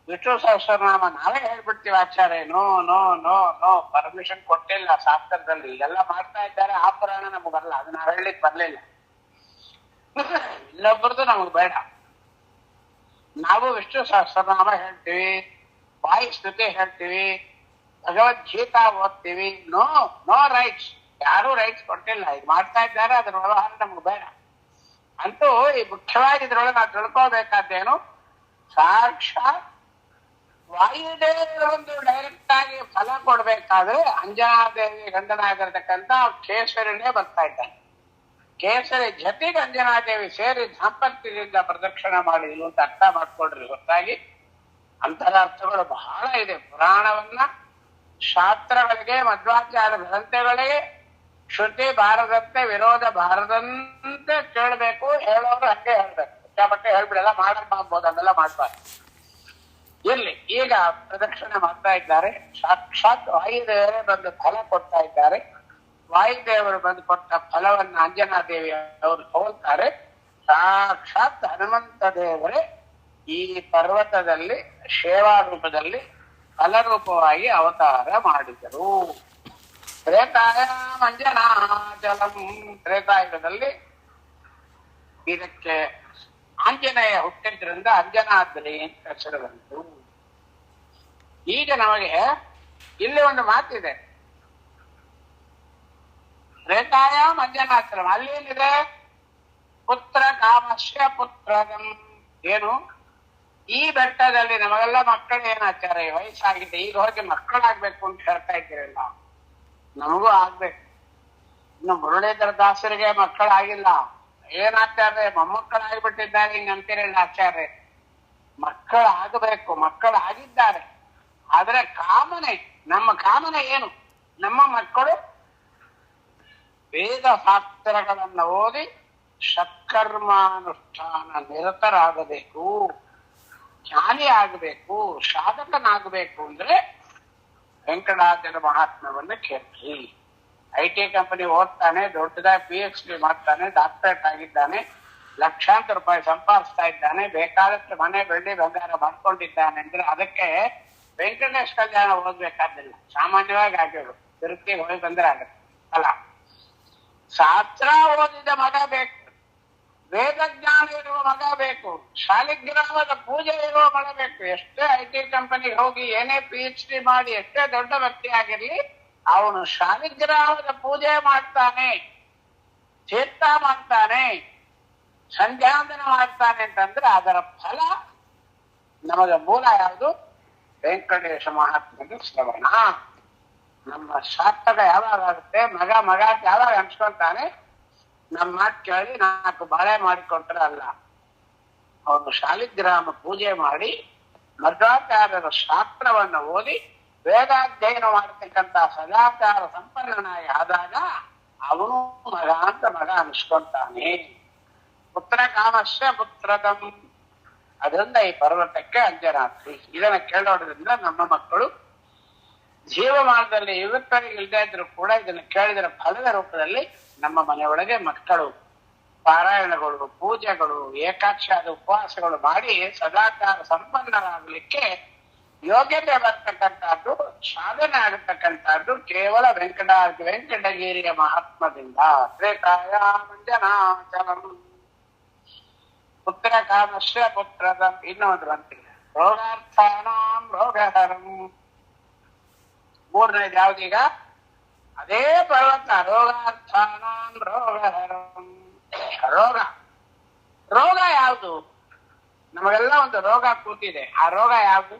ವಿಷ್ಣು ಸಹಸ್ರನಾಮ ನಾವೇ ಹೇಳ್ಬಿಡ್ತೀವಿ ಆಚಾರ್ಯ. No no no no permission ಕೊಟ್ಟಿಲ್ಲ ಶಾಸ್ತ್ರದಲ್ಲಿ. ಎಲ್ಲ ಮಾಡ್ತಾ ಇದ್ದಾರೆ. ಆ ಪುರಾಣ ನಮಗ್ ಬರಲ್ಲ, ಅದು ನಾವ್ ಹೇಳಲಿಕ್ಕೆ ಬರ್ಲಿಲ್ಲ. ಇನ್ನೊಬ್ಬರದು ನಮಗ್ ಬೇಡ. ನಾವು ವಿಷ್ಣು ಸಹಸ್ರನಾಮ ಹೇಳ್ತೀವಿ, ವಾಯು ಸ್ತುತಿ ಹೇಳ್ತೀವಿ, ಭಗವದ್ಗೀತಾ ಓದ್ತೀವಿ. ನೋ ನೋ ರೈಟ್ಸ್, ಯಾರು ರೈಟ್ಸ್ ಕೊಟ್ಟಿಲ್ಲ. ಇದು ಮಾಡ್ತಾ ಇದ್ದಾರೆ, ಅದ್ರ ವ್ಯವಹಾರ ನಮ್ಗೆ ಬೇಡ. ಅಂತೂ ಈ ಮುಖ್ಯವಾಗಿ ಇದ್ರೊಳಗೆ ನಾವು ತಿಳ್ಕೋಬೇಕಾದ್ದೇನು? ಸಾಕ್ಷಾತ್ ವಾಯುದೇವರೊಂದು ಡೈರೆಕ್ಟ್ ಆಗಿ ಫಲ ಕೊಡ್ಬೇಕಾದ್ರೆ ಅಂಜನಾದೇವಿ ಗಂಡನಾಗಿರ್ತಕ್ಕಂಥ ಕೇಸರಿನೇ ಬರ್ತಾ ಇದ್ದಾನೆ. ಕೇಸರಿ ಜೊತೆಗೆ ಅಂಜನಾದೇವಿ ಸೇರಿ ದಾಂಪತ್ಯದಿಂದ ಪ್ರದಕ್ಷಿಣೆ ಮಾಡಿದ್ಲು ಅಂತ ಅರ್ಥ ಮಾಡ್ಕೊಡ್ರಿ. ಹೊರತಾಗಿ ಅಂತರಾರ್ಥಗಳು ಬಹಳ ಇದೆ. ಪುರಾಣವನ್ನ ಶಾಸ್ತ್ರಗಳಿಗೆ, ಮಧ್ವಾಚಾರ್ಯ ಗ್ರಂಥಗಳಿಗೆ ಶ್ರುತಿ ಬಾರದಂತೆ, ವಿರೋಧ ಬಾರದಂತೆ ಕೇಳ್ಬೇಕು. ಹೇಳೋರು ಹಂಗೆ ಹೇಳ್ಬೇಕು. ಬಟ್ಟೆ ಹೇಳ್ಬಿಡಲ್ಲ, ಮಾಡಕ್ ಮಾಡ್ಬೋದು, ಅದೆಲ್ಲ ಮಾಡ್ಬಾರ್ದು. ಇರ್ಲಿ, ಈಗ ಪ್ರದಕ್ಷಿಣೆ ಮಾಡ್ತಾ ಇದ್ದಾರೆ. ಸಾಕ್ಷಾತ್ ವಾಯುದೇವರೇ ಬಂದು ಫಲ ಕೊಡ್ತಾ ಇದ್ದಾರೆ. ವಾಯುದೇವರು ಬಂದು ಕೊಟ್ಟ ಫಲವನ್ನ ಅಂಜನಾದೇವಿ ಅವರು ತಗೊಳ್ತಾರೆ. ಸಾಕ್ಷಾತ್ ಹನುಮಂತ ದೇವರೇ ಈ ಪರ್ವತದಲ್ಲಿ ಸೇವಾ ರೂಪದಲ್ಲಿ ಫಲರೂಪವಾಗಿ ಅವತಾರ ಮಾಡಿದರು. ತ್ರೇತಾಯ ಮಂಜನಾಚಲಂ, ತ್ರೇತಾಯುಗದಲ್ಲಿ ಇದಕ್ಕೆ ಆಂಜನೇಯ ಹುಟ್ಟಿದ್ರಿಂದ ಅಂಜನಾದ್ರಿ ಅಂತ ಹೆಸರು ಬಂತು. ಈಗ ನಮಗೆ ಇಲ್ಲಿ ಒಂದು ಮಾತಿದೆ, ತ್ರೇತಾಯ ಮಂಜನಾಚಲಂ. ಅಲ್ಲಿ ಏನಿದೆ? ಪುತ್ರ ಕಾಮಸ್ಯ ಪುತ್ರದಂ. ಏನು? ಈ ಬೆಟ್ಟದಲ್ಲಿ ನಮಗೆಲ್ಲ ಮಕ್ಕಳು ಏನಾಚಾರ ವಯಸ್ಸಾಗಿದೆ, ಈಗ ಹೋಗಿ ಮಕ್ಕಳಾಗ್ಬೇಕು ಅಂತ ಹೇಳ್ತಾ ಇದ್ದೀರಲ್ಲ, ನಮಗೂ ಆಗ್ಬೇಕು. ಇನ್ನು ಮುರಳೀಧರ ದಾಸರಿಗೆ ಮಕ್ಕಳಾಗಿಲ್ಲ, ಏನಾಚಾರ್ಯ ಮೊಮ್ಮಕ್ಕಳಾಗ್ಬಿಟ್ಟಿದ್ದಾರೆ ಹಿಂಗ ಅಂತೀರಲ್ಲ ಆಚಾರ್ಯ. ಮಕ್ಕಳಾಗಬೇಕು, ಮಕ್ಕಳಾಗಿದ್ದಾರೆ. ಆದ್ರೆ ಕಾಮನೆ, ನಮ್ಮ ಕಾಮನೆ ಏನು? ನಮ್ಮ ಮಕ್ಕಳು ವೇದ ಶಾಸ್ತ್ರಗಳನ್ನ ಓದಿ ಸತ್ಕರ್ಮಾನುಷ್ಠಾನ ನಿರತರಾಗಬೇಕು, ಜ್ಞಾನಿ ಆಗಬೇಕು, ಸಾಧಕನಾಗಬೇಕು ಅಂದ್ರೆ ವೆಂಕಟಾಚಲ ಮಹಾತ್ಮವನ್ನ ಕೇಳ್ರಿ. IT ಕಂಪನಿ ಓದ್ತಾನೆ, ದೊಡ್ಡದಾಗಿ PhD ಮಾಡ್ತಾನೆ, ಡಾಕ್ಟರೇಟ್ ಆಗಿದ್ದಾನೆ, ಲಕ್ಷಾಂತರ ರೂಪಾಯಿ ಸಂಪಾದಿಸ್ತಾ ಇದ್ದಾನೆ, ಬೇಕಾದಷ್ಟು ಮನೆ ಬೆಳ್ಳಿ ಬಂಗಾರ ಮಾಡ್ಕೊಂಡಿದ್ದಾನೆ ಅಂದ್ರೆ ಅದಕ್ಕೆ ವೆಂಕಟೇಶ್ ಕಲ್ಯಾಣ ಓದ್ಬೇಕಾದಿಲ್ಲ, ಸಾಮಾನ್ಯವಾಗಿ ಆಗಿರು ತಿರುಪ್ತಿಗೆ ಹೋಗಿ ಬಂದ್ರೆ ಆಗತ್ತೆ ಅಲ್ಲ. ಶಾಸ್ತ್ರ ಓದಿದ ಮಗ ಬೇಕು, ವೇದ ಜ್ಞಾನ ಇರುವ ಮಗ ಬೇಕು, ಶಾಲಿಗ್ರಾಮದ ಪೂಜೆ ಇರುವ ಮಗ ಬೇಕು. ಎಷ್ಟೇ IT ಕಂಪನಿಗೆ ಹೋಗಿ ಏನೇ PhD ಮಾಡಿ ಎಷ್ಟೇ ದೊಡ್ಡ ವ್ಯಕ್ತಿ ಆಗಿರ್ಲಿ, ಅವನು ಶಾಲಿಗ್ರಾಮದ ಪೂಜೆ ಮಾಡ್ತಾನೆ, ತೀರ್ಥ ಮಾಡ್ತಾನೆ, ಸಂಧ್ಯಾಂದನ ಮಾಡ್ತಾನೆ ಅಂತಂದ್ರೆ ಅದರ ಫಲ ನಮಗೆ ಮೂಲ ಯಾವುದು? ವೆಂಕಟೇಶ ಮಹಾತ್ಮನ ಶ್ರವಣ. ನಮ್ಮ ಶಾಸ್ತ್ರ ಯಾವಾಗ ಆಗುತ್ತೆ? ಮಗ ಮಗ ಯಾವಾಗ ಅನ್ಸ್ಕೊಂತಾನೆ? ನಮ್ಮ ಮಾತು ಕೇಳಿ 4 ಬಾಳೆ ಮಾಡಿಕೊಟ್ರೆ ಅಲ್ಲ, ಅವನು ಶಾಲಿಗ್ರಾಮ ಪೂಜೆ ಮಾಡಿ ಮಧ್ವಾಚಾರ್ಯರ ಶಾಸ್ತ್ರವನ್ನು ಓದಿ ವೇದಾಧ್ಯಯನ ಮಾಡತಕ್ಕಂತ ಸದಾಚಾರ ಸಂಪನ್ನನಾಗಿ ಆದಾಗ ಅವನು ಮಗ ಅಂತ ಮಗ ಅನ್ಸ್ಕೊಂತಾನೆ. ಪುತ್ರ ಕಾಮಸ್ಯ ಪುತ್ರದಂ. ಅದರಿಂದ ಈ ಪರ್ವತಕ್ಕೆ ಅಂಜನಾದ್ರಿ. ಇದನ್ನ ಕೇಳೋದ್ರಿಂದ ನಮ್ಮ ಮಕ್ಕಳು ಜೀವಮಾನದಲ್ಲಿ ಯುವಕರಿಗೆ ಇಲ್ಲದೆ ಇದ್ರು ಕೂಡ ಇದನ್ನು ಕೇಳಿದರ ಫಲದ ರೂಪದಲ್ಲಿ ನಮ್ಮ ಮನೆಯೊಳಗೆ ಮಕ್ಕಳು ಪಾರಾಯಣಗಳು, ಪೂಜೆಗಳು, ಏಕಾಕ್ಷಾದ ಉಪವಾಸಗಳು ಮಾಡಿ ಸದಾಚಾರ ಸಂಪನ್ನರಾಗಲಿಕ್ಕೆ ಯೋಗ್ಯತೆ ಬರ್ತಕ್ಕಂಥದ್ದು, ಸಾಧನೆ ಆಗತಕ್ಕಂಥದ್ದು ಕೇವಲ ವೆಂಕಟಗಿರಿಯ ಮಹಾತ್ಮದಿಂದ. ತ್ರೇತಾಯ ಮಂಜನಾಚಲಂ ಪುತ್ರ ಕಾಮಸ್ಯ ಪುತ್ರದಂ. ಇನ್ನೊಂದು ಬಂತಿಲ್ಲ, ರೋಗಾರ್ಥಾನಾಂ ರೋಗಹರಂ. ಮೂರನೇದು ಯಾವ್ದೀಗ? ಅದೇ ಪರ್ವತ. ರೋಗಾರ್ಥಾನಾಂ ರೋಗಹರಂ. ರೋಗ ಯಾವುದು? ನಮಗೆಲ್ಲ ಒಂದು ರೋಗ ಕೂತಿದೆ. ಆ ರೋಗ ಯಾವುದು?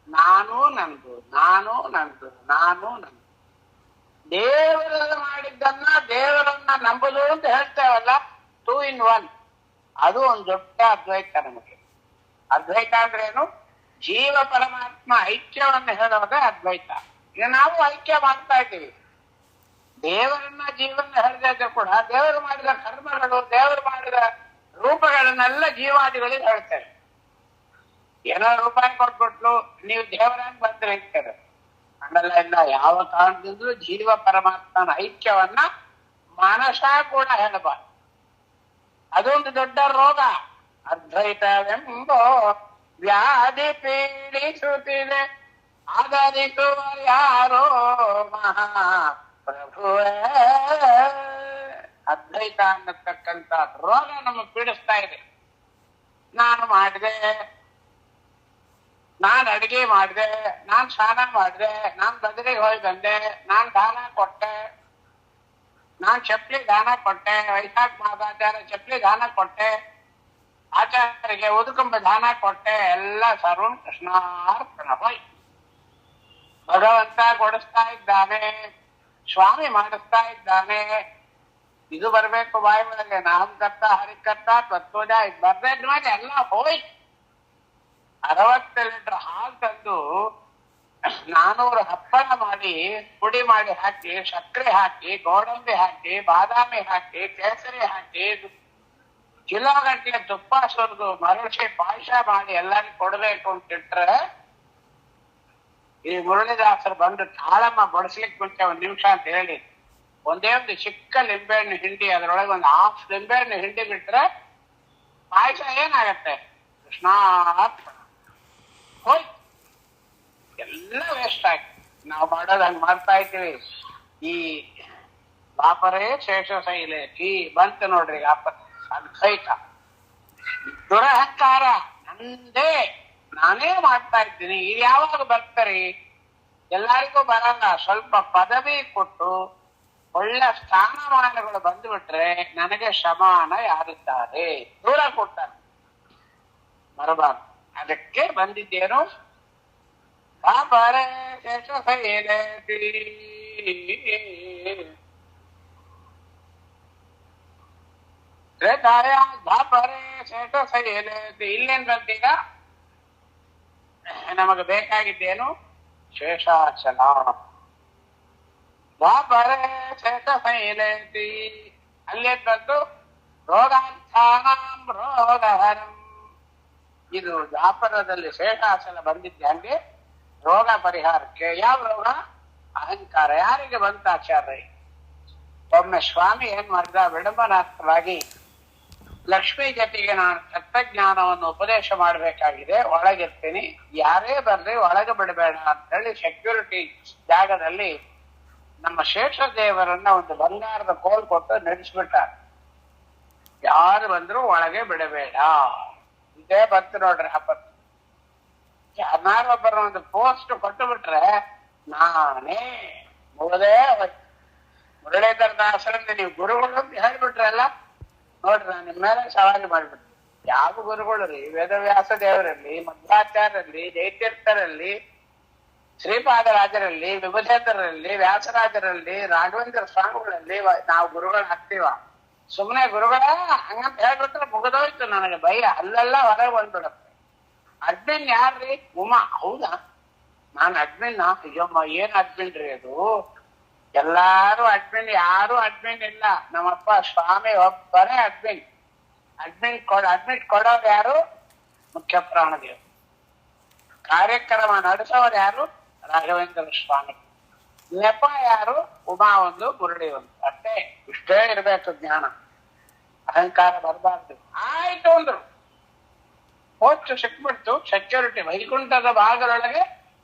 ನಾನು ನಂದು, ನಾನು ನಂದು, ನಾನು ನಂದು. ದೇವರನ್ನು ಮಾಡಿದ್ದನ್ನ ದೇವರನ್ನ ನಂಬುದು ಅಂತ ಹೇಳ್ತೇವಲ್ಲ, 2 in 1. ಅದು ಒಂದು ದೊಡ್ಡ ಅದ್ವೈತ. ನಮಗೆ ಅದ್ವೈತ ಅಂದ್ರೆ ಏನು? ಜೀವ ಪರಮಾತ್ಮ ಐಕ್ಯವನ್ನು ಹೇಳೋದೇ ಅದ್ವೈತ. ಈಗ ನಾವು ಐಕ್ಯ ಮಾಡ್ತಾ ಇದ್ದೀವಿ. ದೇವರನ್ನ ಜೀವನ ಹೇಳಿದ್ರೆ ಕೂಡ ದೇವರು ಮಾಡಿದ ಕರ್ಮಗಳು, ದೇವರು ಮಾಡಿದ ರೂಪಗಳನ್ನೆಲ್ಲ ಜೀವಾದಿಗಳಿಗೆ ಹೇಳ್ತೇವೆ. ಏನೋ ರೂಪಾಯಿ ಕೊಟ್ಬಿಟ್ಲು, ನೀವು ದೇವರಾಗಿ ಬಂದ್ರೆ ಇರ್ತೇವೆ ಹಂಗಲ್ಲ. ಇಲ್ಲ, ಯಾವ ಕಾರಣದಿಂದಲೂ ಜೀವ ಪರಮಾತ್ಮನ ಐಕ್ಯವನ್ನ ಮಾನಸ ಕೂಡ ಹೇಳಬಾರ್ದು. ಅದೊಂದು ದೊಡ್ಡ ರೋಗ. ಅದ್ವೈತವೆಂಬೋ ವ್ಯಾಧಿ ಪೀಡಿಸುತ್ತಿದೆ, ಆಧರಿಸುವ ಯಾರೋ ಮಹಾಪ್ರಭುವೇ. ಅದ್ವೈತ ಅನ್ನತಕ್ಕಂಥ ರೋಗ ನಮಗೆ ಪೀಡಿಸ್ತಾ ಇದೆ. ನಾನು ಮಾಡಿದೆ, ನಾನು ಅಡಿಗೆ ಮಾಡಿದೆ, ನಾನು ಸ್ನಾನ ಮಾಡಿದೆ, ನಾನು ಬದಲಿಗೆ ಹೋಗಿ ಬಂದೆ, ನಾನು ದಾನ ಕೊಟ್ಟೆ, ನಾನು ಚಪ್ಪಲಿ ದಾನ ಕೊಟ್ಟೆ, ವೈಶಾಖ ಮಹಾಚಾರ್ಯ ಚಪ್ಪಲಿ ದಾನ ಕೊಟ್ಟೆ, ಆಚಾರ್ಯರಿಗೆ ಉದುಕಂಬ ದಾನ ಕೊಟ್ಟೆ, ಎಲ್ಲ ಸರ್ವಂ ಕೃಷ್ಣಾರ್ಪಣ. ಹೋಯ್ ಭಗವಂತ ಕೊಡಿಸ್ತಾ ಇದ್ದಾನೆ, ಸ್ವಾಮಿ ಮಾಡಿಸ್ತಾ ಇದ್ದಾನೆ. ಇದು ಬರ್ಬೇಕು ಬಾಯಿ ಒಳಗೆ, ನಾಮ್ ಕರ್ತ ಹರಿಕರ್ತ ತತ್ವಜ. ಇದು ಬರ್ದಿದ್ಮೇಲೆ ಎಲ್ಲ ಹೋಯ್. 60 ಲೀಟರ್ ಹಾಲು ತಂದು 400 ಹಪ್ಪಳ ಮಾಡಿ ಪುಡಿ ಮಾಡಿ ಹಾಕಿ, ಸಕ್ಕರೆ ಹಾಕಿ, ಗೋಡಂಬಿ ಹಾಕಿ, ಬಾದಾಮಿ ಹಾಕಿ, ಕೇಸರಿ ಹಾಕಿ, ಕಿಲೋಗಟ್ಟಲೆ ತುಪ್ಪ ಸುರಿದು ಮರಳಿಸಿ ಪಾಯಸ ಮಾಡಿ ಎಲ್ಲರಿಗೂ ಕೊಡ್ಬೇಕು ಅಂತಿಟ್ರೆ, ಈ ಮುರಳಿದಾಸರು ಬಂದು ತಾಳಮ್ಮ ಬಡಿಸ್ಲಿಕ್ಕೆ ಮುಂಚೆ 1 ನಿಮಿಷ ಅಂತ ಹೇಳಿ ಒಂದೇ ಒಂದು ಚಿಕ್ಕ ಲಿಂಬೆಹಣ್ಣು ಹಿಂಡಿ ಅದರೊಳಗೆ ಒಂದು 1/2 ಲಿಂಬೆಹಣ್ಣು ಹಿಂಡಿ ಬಿಟ್ರೆ ಪಾಯಸ ಏನಾಗತ್ತೆ? ಕೃಷ್ಣ ಹೋಯ್, ಎಲ್ಲ ವೇಸ್ಟ್ ಆಗಿ ನಾವು ಮಾಡೋದು ಹಂಗ್ ಮಾಡ್ತಾ ಇದ್ದೀವಿ. ಈ ಪಾಪರೇ ಶೇಷಶೈಲೇಖಿ ಬಂತು ನೋಡ್ರಿ. ಅದ್ವೈತ ದುರಹಂಕಾರ, ನಂದೇ ನಾನೇ ಮಾಡ್ತಾ ಇದ್ದೀನಿ. ಇದು ಯಾವಾಗ ಬರ್ತಾರೆ? ಎಲ್ಲರಿಗೂ ಬರಲ್ಲ. ಸ್ವಲ್ಪ ಪದವಿ ಕೊಟ್ಟು ಒಳ್ಳೆ ಸ್ಥಾನಮಾನಗಳು ಬಂದ್ಬಿಟ್ರೆ ನನಗೆ ಸಮಾನ ಯಾರಿದ್ದಾರೆ? ದೂರ ಕೊಡ್ತಾರೆ, ಬರಬಾರ್ದು. ಅದಕ್ಕೆ ಬಂದಿದ್ದೇನು? ಪಾಪರೇ ಶೇಷಶೈಲೇಖಿ ತ್ರೇತಾಯ ಧಾಪರೇ ಶೇಷಶೈಲೇಖಿ. ಇಲ್ಲೇನ್ ಬಂತೀಗ? ನಮಗೆ ಬೇಕಾಗಿದ್ದೇನು? ಶೇಷಾಚಲ. ದ್ವಾಪರೇ ಶೇಷಶೈಲೇಖಿ. ಅಲ್ಲೇನ್ ಬಂತು? ರೋಗಾರ್ಥಾನಾಂ ರೋಗಹರಂ. ಇದು ದ್ವಾಪರದಲ್ಲಿ ಶೇಷಾಚಲ ಬಂದಿದ್ದೆ ಹಂಗೆ ರೋಗ ಪರಿಹಾರಕ್ಕೆ. ಯಾವ ರೋಗ? ಅಹಂಕಾರ ಯಾರಿಗೆ ಬಂತ ಆಚಾರ್ಯ? ಒಮ್ಮೆ ಸ್ವಾಮಿ ಏನ್ ಮಾಡಿದ, ವಿಡಂಬನಾರ್ಥವಾಗಿ ಲಕ್ಷ್ಮೀ ಜೊತೆಗೆ ನಾನು ತತ್ವಜ್ಞಾನವನ್ನು ಉಪದೇಶ ಮಾಡಬೇಕಾಗಿದೆ, ಒಳಗಿರ್ತೀನಿ, ಯಾರೇ ಬರ್ರಿ ಒಳಗೆ ಬಿಡಬೇಡ ಅಂತ ಹೇಳಿ ಸೆಕ್ಯೂರಿಟಿ ಜಾಗದಲ್ಲಿ ನಮ್ಮ ಶೇಷದೇವರನ್ನ ಒಂದು ಬಂಗಾರದ ಕೋಲ್ ಕೊಟ್ಟು ನಡೆಸ್ಬಿಟ್ಟ. ಯಾರು ಬಂದ್ರು ಒಳಗೆ ಬಿಡಬೇಡ. ಇದೇ ಬಂತು ನೋಡ್ರಿ ಆಪತ್ತು. ಯಾರೊಬ್ಬರ ಒಂದು ಪೋಸ್ಟ್ ಕೊಟ್ಟು ಬಿಟ್ರೆ ನಾನೇ ಮುಗದೇ ಹೋಯ್ತು. ಮುರಳೀಧರ ದಾಸರಿಂದ ನೀವು ಗುರುಗಳು ಅಂತ ಹೇಳ್ಬಿಟ್ರಲ್ಲ ನೋಡ್ರಿ, ನಾನು ನಿಮ್ಮ ಮೇಲೆ ಸವಾಲು ಮಾಡ್ಬಿಟ್ಟು. ಯಾವ ಗುರುಗಳು ರೀ? ವೇದವ್ಯಾಸ ದೇವರಲ್ಲಿ, ಮಧ್ವಾಚಾರ್ಯರಲ್ಲಿ, ಜಯತೀರ್ಥರಲ್ಲಿ, ಶ್ರೀಪಾದರಾಜರಲ್ಲಿ, ವಿಭುಧೇಂದ್ರರಲ್ಲಿ, ವ್ಯಾಸರಾಜರಲ್ಲಿ, ರಾಘವೇಂದ್ರ ಸ್ವಾಮಿಗಳಲ್ಲಿ ನಾವು ಗುರುಗಳು ಆಗ್ತೀವ? ಸುಮ್ಮನೆ ಗುರುಗಳ ಹಂಗಂತ ಹೇಳ್ಬಿಟ್ರೆ ಮುಗಿದೋಯ್ತು. ನನಗೆ ಭಯ, ಅಲ್ಲೆಲ್ಲ ಹೊರಗೆ ಬಂದ್ಬಿಡತ್ತೆ. ಅಡ್ಮಿನ್ ಯಾರ್ರಿ? ಉಮಾ. ಹೌದಾ? ನಾನು ಅಡ್ಮಿನ್? ಅಯ್ಯಮ್ಮ, ಏನ್ ಅಡ್ಮಿನ್ ರೀ ಅದು? ಎಲ್ಲಾರು ಅಡ್ಮಿನ್, ಯಾರು ಅಡ್ಮಿನ್ ಇಲ್ಲ. ನಮ್ಮಪ್ಪ ಸ್ವಾಮಿ ಒಬ್ಬರೇ ಅಡ್ಮಿನ್. ಅಡ್ಮಿಟ್ ಕೊಡೋರು ಯಾರು? ಮುಖ್ಯ ಪ್ರಾಣದೇವರು. ಕಾರ್ಯಕ್ರಮ ನಡೆಸೋರು ಯಾರು? ರಾಘವೇಂದ್ರ ಸ್ವಾಮಿ. ನೆಪ ಯಾರು? ಉಮಾ ಒಂದು, ಮುರಳಿ ಒಂದು. ಅಷ್ಟೇ. ಇಷ್ಟೇ ಇರ್ಬೇಕು ಜ್ಞಾನ. ಅಹಂಕಾರ ಬರಬಾರ್ದು. ಆಯ್ತು ಅಂದ್ರು. ಪೋಸ್ಟ್ ಸಿಕ್ಬಿಡ್ತು. ಸೆಕ್ಯೂರಿಟಿ ವೈಕುಂಠದ ಭಾಗದೊಳಗೆ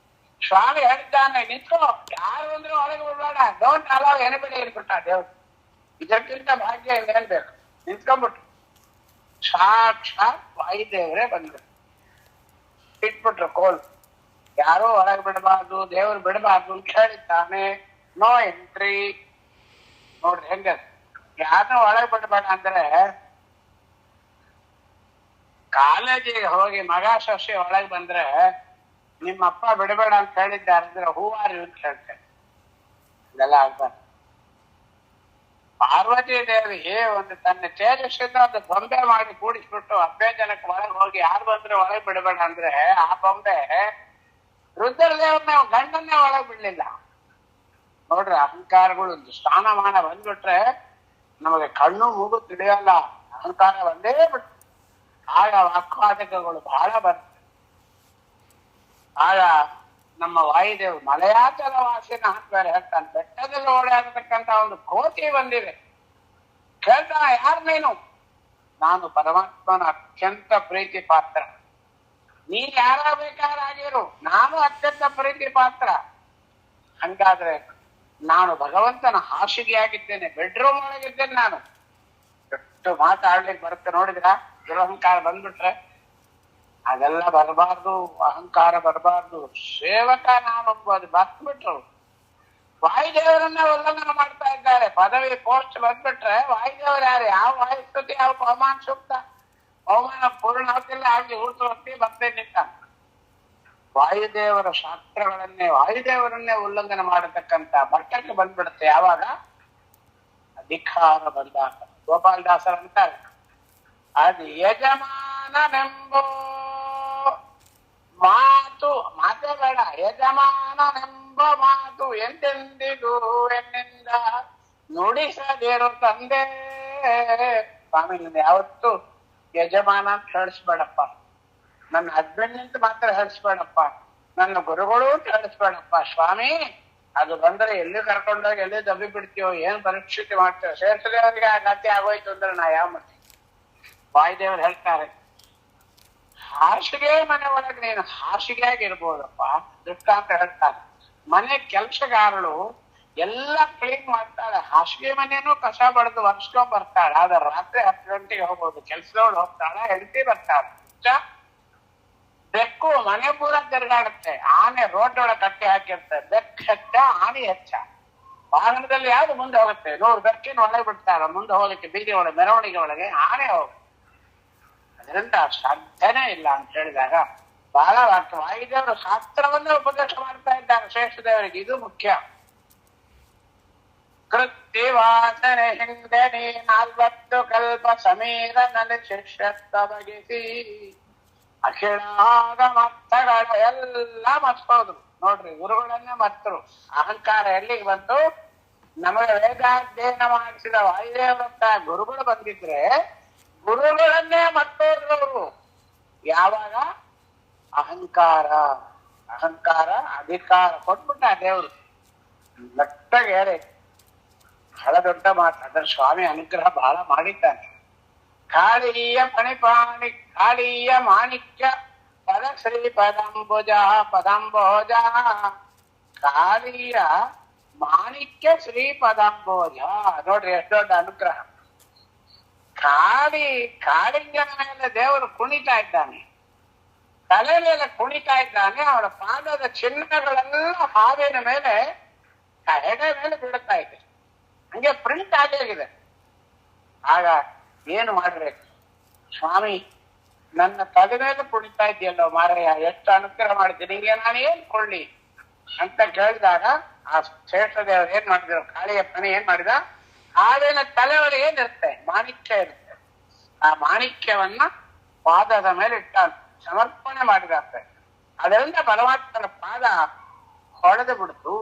ಸ್ವಾಮಿ ಹೇಳ್ತಾನೆ, ನಿಂತ್ಕೋ, ಯಾರು ಅಂದ್ರೆ ಒಳಗೆ ಬಿಡಬೇಡ, ಡೋಂಟ್ ಅಲೌ ಎನಿಬಡಿ ಇರ್ಬಿಟ್ಟ ದೇವ್ರು. ಇದಕ್ಕಿಂತ ಭಾಗ್ಯ ಏನ್ ಬೇಕು? ನಿಂತ್ಕೊಂಡ್ಬಿಟ್ರು. ಸಾಕ್ಷಾತ್ ವಾಯುದೇವರೇ ಬಂದ್ರು, ಇಟ್ಬಿಟ್ರು ಕೋಲ್. ಯಾರು ಒಳಗೆ ಬಿಡಬಾರ್ದು, ದೇವ್ರು ಬಿಡಬಾರ್ದು ಅಂತ ಹೇಳಿದ್ದಾನೆ. No entry. ನೋಡ್ರಿ ಹೆಂಗ, ಯಾರನ್ನೂ ಒಳಗೆ ಬಿಡಬೇಡ ಅಂದ್ರೆ, ಕಾಲೇಜಿಗೆ ಹೋಗಿ ಮಗ ಸೊಸೆ ಒಳಗೆ ಬಂದ್ರೆ ನಿಮ್ಮಪ್ಪ ಬಿಡಬೇಡ ಅಂತ ಹೇಳಿದ್ದಾರೆ ಅಂದ್ರೆ ಹೂ ಆರ್ ಯು ಅಂತ ಹೇಳ್ತಾರೆ. ಇದೆಲ್ಲ ಆಗ್ಬಾರ್ದು. ಪಾರ್ವತಿ ದೇವಿ ಒಂದು ತನ್ನ ತೇಜಸ್ಸಿಂದ ಒಂದು ಬೊಂಬೆ ಮಾಡಿ ಕೂಡಿಸ್ಬಿಟ್ಟು 10 ಜನಕ್ಕೆ ಒಳಗೆ ಹೋಗಿ ಯಾರು ಬಂದ್ರೆ ಒಳಗೆ ಬಿಡಬೇಡ ಅಂದ್ರೆ ಆ ಬೊಂಬೆ ರುದ್ರದೇವ್ರನ್ನ ಗಂಡನ್ನೇ ಒಳಗೆ ಬಿಡ್ಲಿಲ್ಲ. ನೋಡ್ರಿ, ಅಹಂಕಾರಗಳು ಸ್ಥಾನಮಾನ ಬಂದ್ಬಿಟ್ರೆ ನಮಗೆ ಕಣ್ಣು ಮೂಗು ತಿಳಿಯಲ್ಲ. ಅಹಂಕಾರ ಬಂದೇ ಬಿಟ್ಟು ಆಗ ವಾಕ್ವಾದಕಗಳು ಬಹಳ ಬರ್ತವೆ. ಆಗ ನಮ್ಮ ವಾಯುದೇವ್ ಮಲಯಾಚಲ ವಾಸಿನ ಹಾಕ್ತಾರೆ ಹೇಳ್ತಾನೆ. ಬೆಟ್ಟದಲ್ಲಿ ಓಡಾಡತಕ್ಕಂತ ಒಂದು ಕೋತಿ ಬಂದಿದೆ. ಕೇಳ್ತಾನ, ಯಾರು ನೀನು? ನಾನು ಪರಮಾತ್ಮನ ಅತ್ಯಂತ ಪ್ರೀತಿ ಪಾತ್ರ. ನೀನ್ ಯಾರ ಬೇಕಾರಾಗಿರು, ನಾನು ಅತ್ಯಂತ ಪ್ರೀತಿ ಪಾತ್ರ. ಹಂಗಾದ್ರೆ ನಾನು ಭಗವಂತನ ಹಾಸಿಗೆಯಾಗಿದ್ದೇನೆ, ಬೆಡ್ರೂಮ್ ಒಳಗಿದ್ದೇನೆ. ನಾನು ಎಷ್ಟು ಮಾತಾಡ್ಲಿಕ್ಕೆ ಬರುತ್ತೆ ನೋಡಿದ್ರ? ದುರಹಂಕಾರ ಬಂದ್ಬಿಟ್ರೆ ಅದೆಲ್ಲ ಬರಬಾರ್ದು, ಅಹಂಕಾರ ಬರಬಾರ್ದು. ಸೇವಕ ನಾನೊಬ್ಬ, ಅದು ಬರ್ತ್ಬಿಟ್ರು. ವಾಯುದೇವರನ್ನ ಉಲ್ಲಂಘನೆ ಮಾಡ್ತಾ ಇದ್ದಾರೆ. ಪದವಿ ಪೋಸ್ಟ್ ಬಂದ್ಬಿಟ್ರೆ ವಾಯುದೇವರು ಯಾರು? ಯಾವ ವಾಯುಸ್ತುತಿ, ಯಾವ ಪವಮಾನ ಸೂಕ್ತ? ಪವಮಾನ ಪೂರ್ಣ ಹೊತ್ತಿಲ್ಲ, ಆಗ್ಲಿ ಊಟ ಹೊತ್ತಿ ಬರ್ತೇ ನಿಂತ. ವಾಯುದೇವರ ಶಾಸ್ತ್ರಗಳನ್ನೇ, ವಾಯುದೇವರನ್ನೇ ಉಲ್ಲಂಘನೆ ಮಾಡತಕ್ಕಂತ ಮಟ್ಟಕ್ಕೆ ಬಂದ್ಬಿಡುತ್ತೆ ಯಾವಾಗ? ಅಧಿಕಾರ ಬಂದಾಗ. ಗೋಪಾಲದಾಸರು ಅಂತಾರೆ, ಅದು ಯಜಮಾನನೆಂಬೋ ಮಾತು, ಮಾತೇ ಬೇಡ, ಯಜಮಾನನೆಂಬ ಮಾತು ಎಂದೆಂದಿಗೂ ಎನ್ನಿಂದ ನುಡಿಸದಿರು ತಂದೆ. ಸ್ವಾಮಿ, ಯಾವತ್ತು ಯಜಮಾನ ಅಂತ ಹೇಳಿಸ್ಬೇಡಪ್ಪ, ನನ್ನ ಹಸ್ಬೆಂಡ್ ಅಂತ ಮಾತ್ರ ಹೇಳಿಸ್ಬೇಡಪ್ಪ, ನನ್ನ ಗುರುಗಳು ಅಂತ ಹೇಳಿಸ್ಬೇಡಪ್ಪ ಸ್ವಾಮಿ. ಅದು ಬಂದ್ರೆ ಎಲ್ಲಿ ಕರ್ಕೊಂಡೋಗಿ ಎಲ್ಲಿ ದಬ್ಬಿ ಬಿಡ್ತೀವೋ, ಏನ್ ಪರಿಸ್ಥಿತಿ ಮಾಡ್ತೇವೆ. ಶ್ರೇಷ್ಠದೇವರಿಗೆ ಆ ಗತಿ ಆಗೋಯ್ತು ಅಂದ್ರೆ ನಾ ಯಾವ ಮತ್ತೆ? ವಾಯುದೇವರು ಹೇಳ್ತಾರೆ, ಹಾಸಿಗೆ ಮನೆ ಒಳಗೆ ನೀನು ಹಾಸಿಗೆಯಾಗಿರ್ಬೋದಪ್ಪ. ದೃಷ್ಟಾಂತ ಹೇಳ್ತಾರೆ, ಮನೆ ಕೆಲಸಗಾರಳು ಎಲ್ಲ ಕ್ಲೀನ್ ಮಾಡ್ತಾಳೆ, ಹಾಸಿಗೆ ಮನೇನು ಕಸ ಬಡ್ದು ಒರೆಸ್ಕೊಂಡ್ ಬರ್ತಾಳೆ. ಆದ್ರೆ ರಾತ್ರಿ 10 ಗಂಟೆಗೆ ಹೋಗ್ಬೋದು, ಕೆಲ್ಸದವಳು ಹೋಗ್ತಾಳ, ಹೆಂಡತಿ ಬರ್ತಾಳೆ. ಬೆಕ್ಕು ಮನೆ ಪೂರ ತಿರುಗಾಡುತ್ತೆ, ಆನೆ ರೋಡ್ ಒಳಗೆ ಕಟ್ಟಿ ಹಾಕಿರ್ತಾರೆ. ಬೆಕ್ಕು ಹೆಚ್ಚ, ಆನೆ ಹೆಚ್ಚ. ವಾಹನದಲ್ಲಿ ಯಾವ್ದು ಮುಂದೆ ಹೋಗುತ್ತೆ? 100 ಬೆಕ್ಕಿನ ಒಳಗೆ ಬಿಡ್ತಾರ ಮುಂದೆ ಹೋಗ್ಲಿಕ್ಕೆ, ಬೀದಿ ಒಳಗೆ, ಮೆರವಣಿಗೆ ಒಳಗೆ. ಆನೆ ಹೋಗುತ್ತೆ. ಅದರಿಂದ ಸಾಧ್ಯನೇ ಇಲ್ಲ ಅಂತ ಹೇಳಿದಾಗ ಬಹಳ ವಾಯುದೇವರು ಶಾಸ್ತ್ರವನ್ನೇ ಉಪದೇಶ ಮಾಡ್ತಾ ಇದ್ದಾರೆ ಶ್ರೇಷ್ಠದೇವರಿಗೆ. ಇದು ಮುಖ್ಯ. ಕೃತ್ಯವಾಸನೆ ಹಿಂದೆ ನೀ 40 ಕಲ್ಪ ಸಮೀರ ನನ್ನ ಶಿಷ್ಯತ್ವ ಬಗೆಸಿ ಅಖಿಳಾದ ಮತ್ತಗಳ ಎಲ್ಲ ಮರ್ತೋದ್ರು. ನೋಡ್ರಿ, ಗುರುಗಳನ್ನೇ ಮರ್ತರು. ಅಹಂಕಾರ ಎಲ್ಲಿಗೆ ಬಂತು? ನಮಗೆ ವೇದಾಧ್ಯಯನ ಮಾಡಿಸಿದ ವಾಯುದೇವರಂತ ಗುರುಗಳು ಬಂದಿದ್ರೆ ಗುರುಗಳನ್ನೇ ಮರ್ತೋದ್ರು. ಯಾವಾಗ? ಅಹಂಕಾರ ಅಧಿಕಾರ ಕೊಟ್ಬಿಟ್ಟ ದೇವ್ರು. ನಟ್ಟಗೇರೆ ಬಹಳ ದೊಡ್ಡ ಮಾತು. ಅದರ ಸ್ವಾಮಿ ಅನುಗ್ರಹ ಬಹಳ ಮಾಡಿದ್ದಾನೆ. ಕಾಳಿಯ ಪಣಿಪಾಣಿ ಕಾಳಿಯ ಮಾಣಿಕ್ಯ ಪದ ಶ್ರೀ ಪದಂಬುಜ ಪದಂಬೋಜ. ಕಾಳಿಯ ಮಾಣಿಕ್ಯ ಶ್ರೀ ಪದಂಬೋಜ. ನೋಡ್ರಿ ಎಷ್ಟು ದೊಡ್ಡ ಅನುಗ್ರಹ. ಕಾಳಿಂಗನ ಮೇಲೆ ದೇವರು ಕುಣಿತಾ ಇದ್ದಾನೆ, ತಲೆ ಮೇಲೆ ಕುಣಿತಾ ಇದ್ದಾನೆ. ಅವಳ ಪಾದದ ಚಿಹ್ನೆಗಳೆಲ್ಲ ಹಾವಿನ ಮೇಲೆ ಹೆಡೆ ಮೇಲೆ ಬೀಳುತ್ತಾ ಇದೆ. ಹಂಗೆ ಪ್ರಿಂಟ್ ಆಗಿದೆ. ಆಗ ಏನು ಮಾಡ್ಬೇಕು? ಸ್ವಾಮಿ ನನ್ನ ತಲೆ ಮೇಲೆ ಕುಣಿತಾ ಇದೆಯಲ್ಲೋ ಮಾರಯ್ಯ, ಎಷ್ಟು ಅನುಗ್ರಹ ಮಾಡಿದ್ದೀನಿ, ನಿಂಗೆ ನಾನು ಏನ್ ಕೊಳ್ಳಿ ಅಂತ ಕೇಳಿದಾಗ ಆ ಶ್ರೇಷ್ಠ ದೇವರು ಏನ್ ಮಾಡಿದ್ರು, ಕಾಳಿಯಪ್ಪನೇ ಏನ್ ಮಾಡಿದ, ಹಾವಿನ ತಲೆಯೊಳಗೆ ಏನಿರುತ್ತೆ, ಮಾಣಿಕ್ಯ ಇರುತ್ತೆ. ಆ ಮಾಣಿಕ್ಯವನ್ನ ಪಾದದ ಮೇಲೆ ಇಟ್ಟ ಸಮರ್ಪಣೆ ಮಾಡಿದಂತೆ. ಅದರಿಂದ ಪರಮಾತ್ಮನ ಪಾದ ಹೊಡೆದು ಬಿಡ್ತು.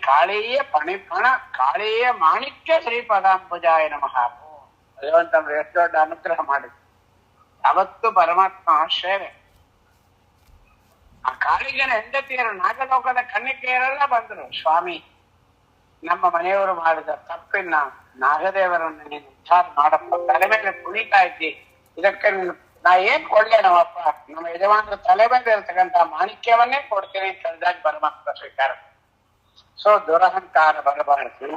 ಕಾಳಿಯ ಪಣಿಪಣ ಕಾಳಿಯ ಮಾಣಿಕ್ಯ ಶ್ರೀಪದಾಂಬುಜಾಯ ನಮಃ. ಭಗವಂತನ ಎಷ್ಟು ದೊಡ್ಡ ಅನುಗ್ರಹ ಮಾಡಿದ್ರು. ಅವತ್ತು ಪರಮಾತ್ಮ ಸೇವೆ. ಆ ಕಾಳಿಗನ ಹೆಂಡತಿಯರು ನಾಗಲೋಕದ ಕನ್ನಿಕೆಯರೆಲ್ಲ ಬಂದರು. ಸ್ವಾಮಿ, ನಮ್ಮ ಮನೆಯವರು ಮಾಡಿದ ತಪ್ಪಿನ ನಾಗದೇವರನ್ನು ನೀನು ಉದ್ಧಾರ ಮಾಡಪ್ಪ, ತಲೆ ಮೇಲೆ ಕುಣಿತಾ ಇದ್ದಿ, ಇದಕ್ಕೆ ನಾ ಏನ್ ಕೊಡ್ಲೆ ನಮ್ಮಪ್ಪ, ನಮ್ಮ ಯಜಮಾನರ ತಲೆ ಮೇಲೆ ಇರತಕ್ಕಂತ ಮಾಣಿಕ್ಯವನ್ನೇ ಕೊಡ್ತೀನಿ ಅಂತ ಹೇಳಿದಾಗ ಪರಮಾತ್ಮ ಸ್ವೀಕಾರ. ಸೊ ದುರಹಂಕಾರ ಬರಬಾರದು,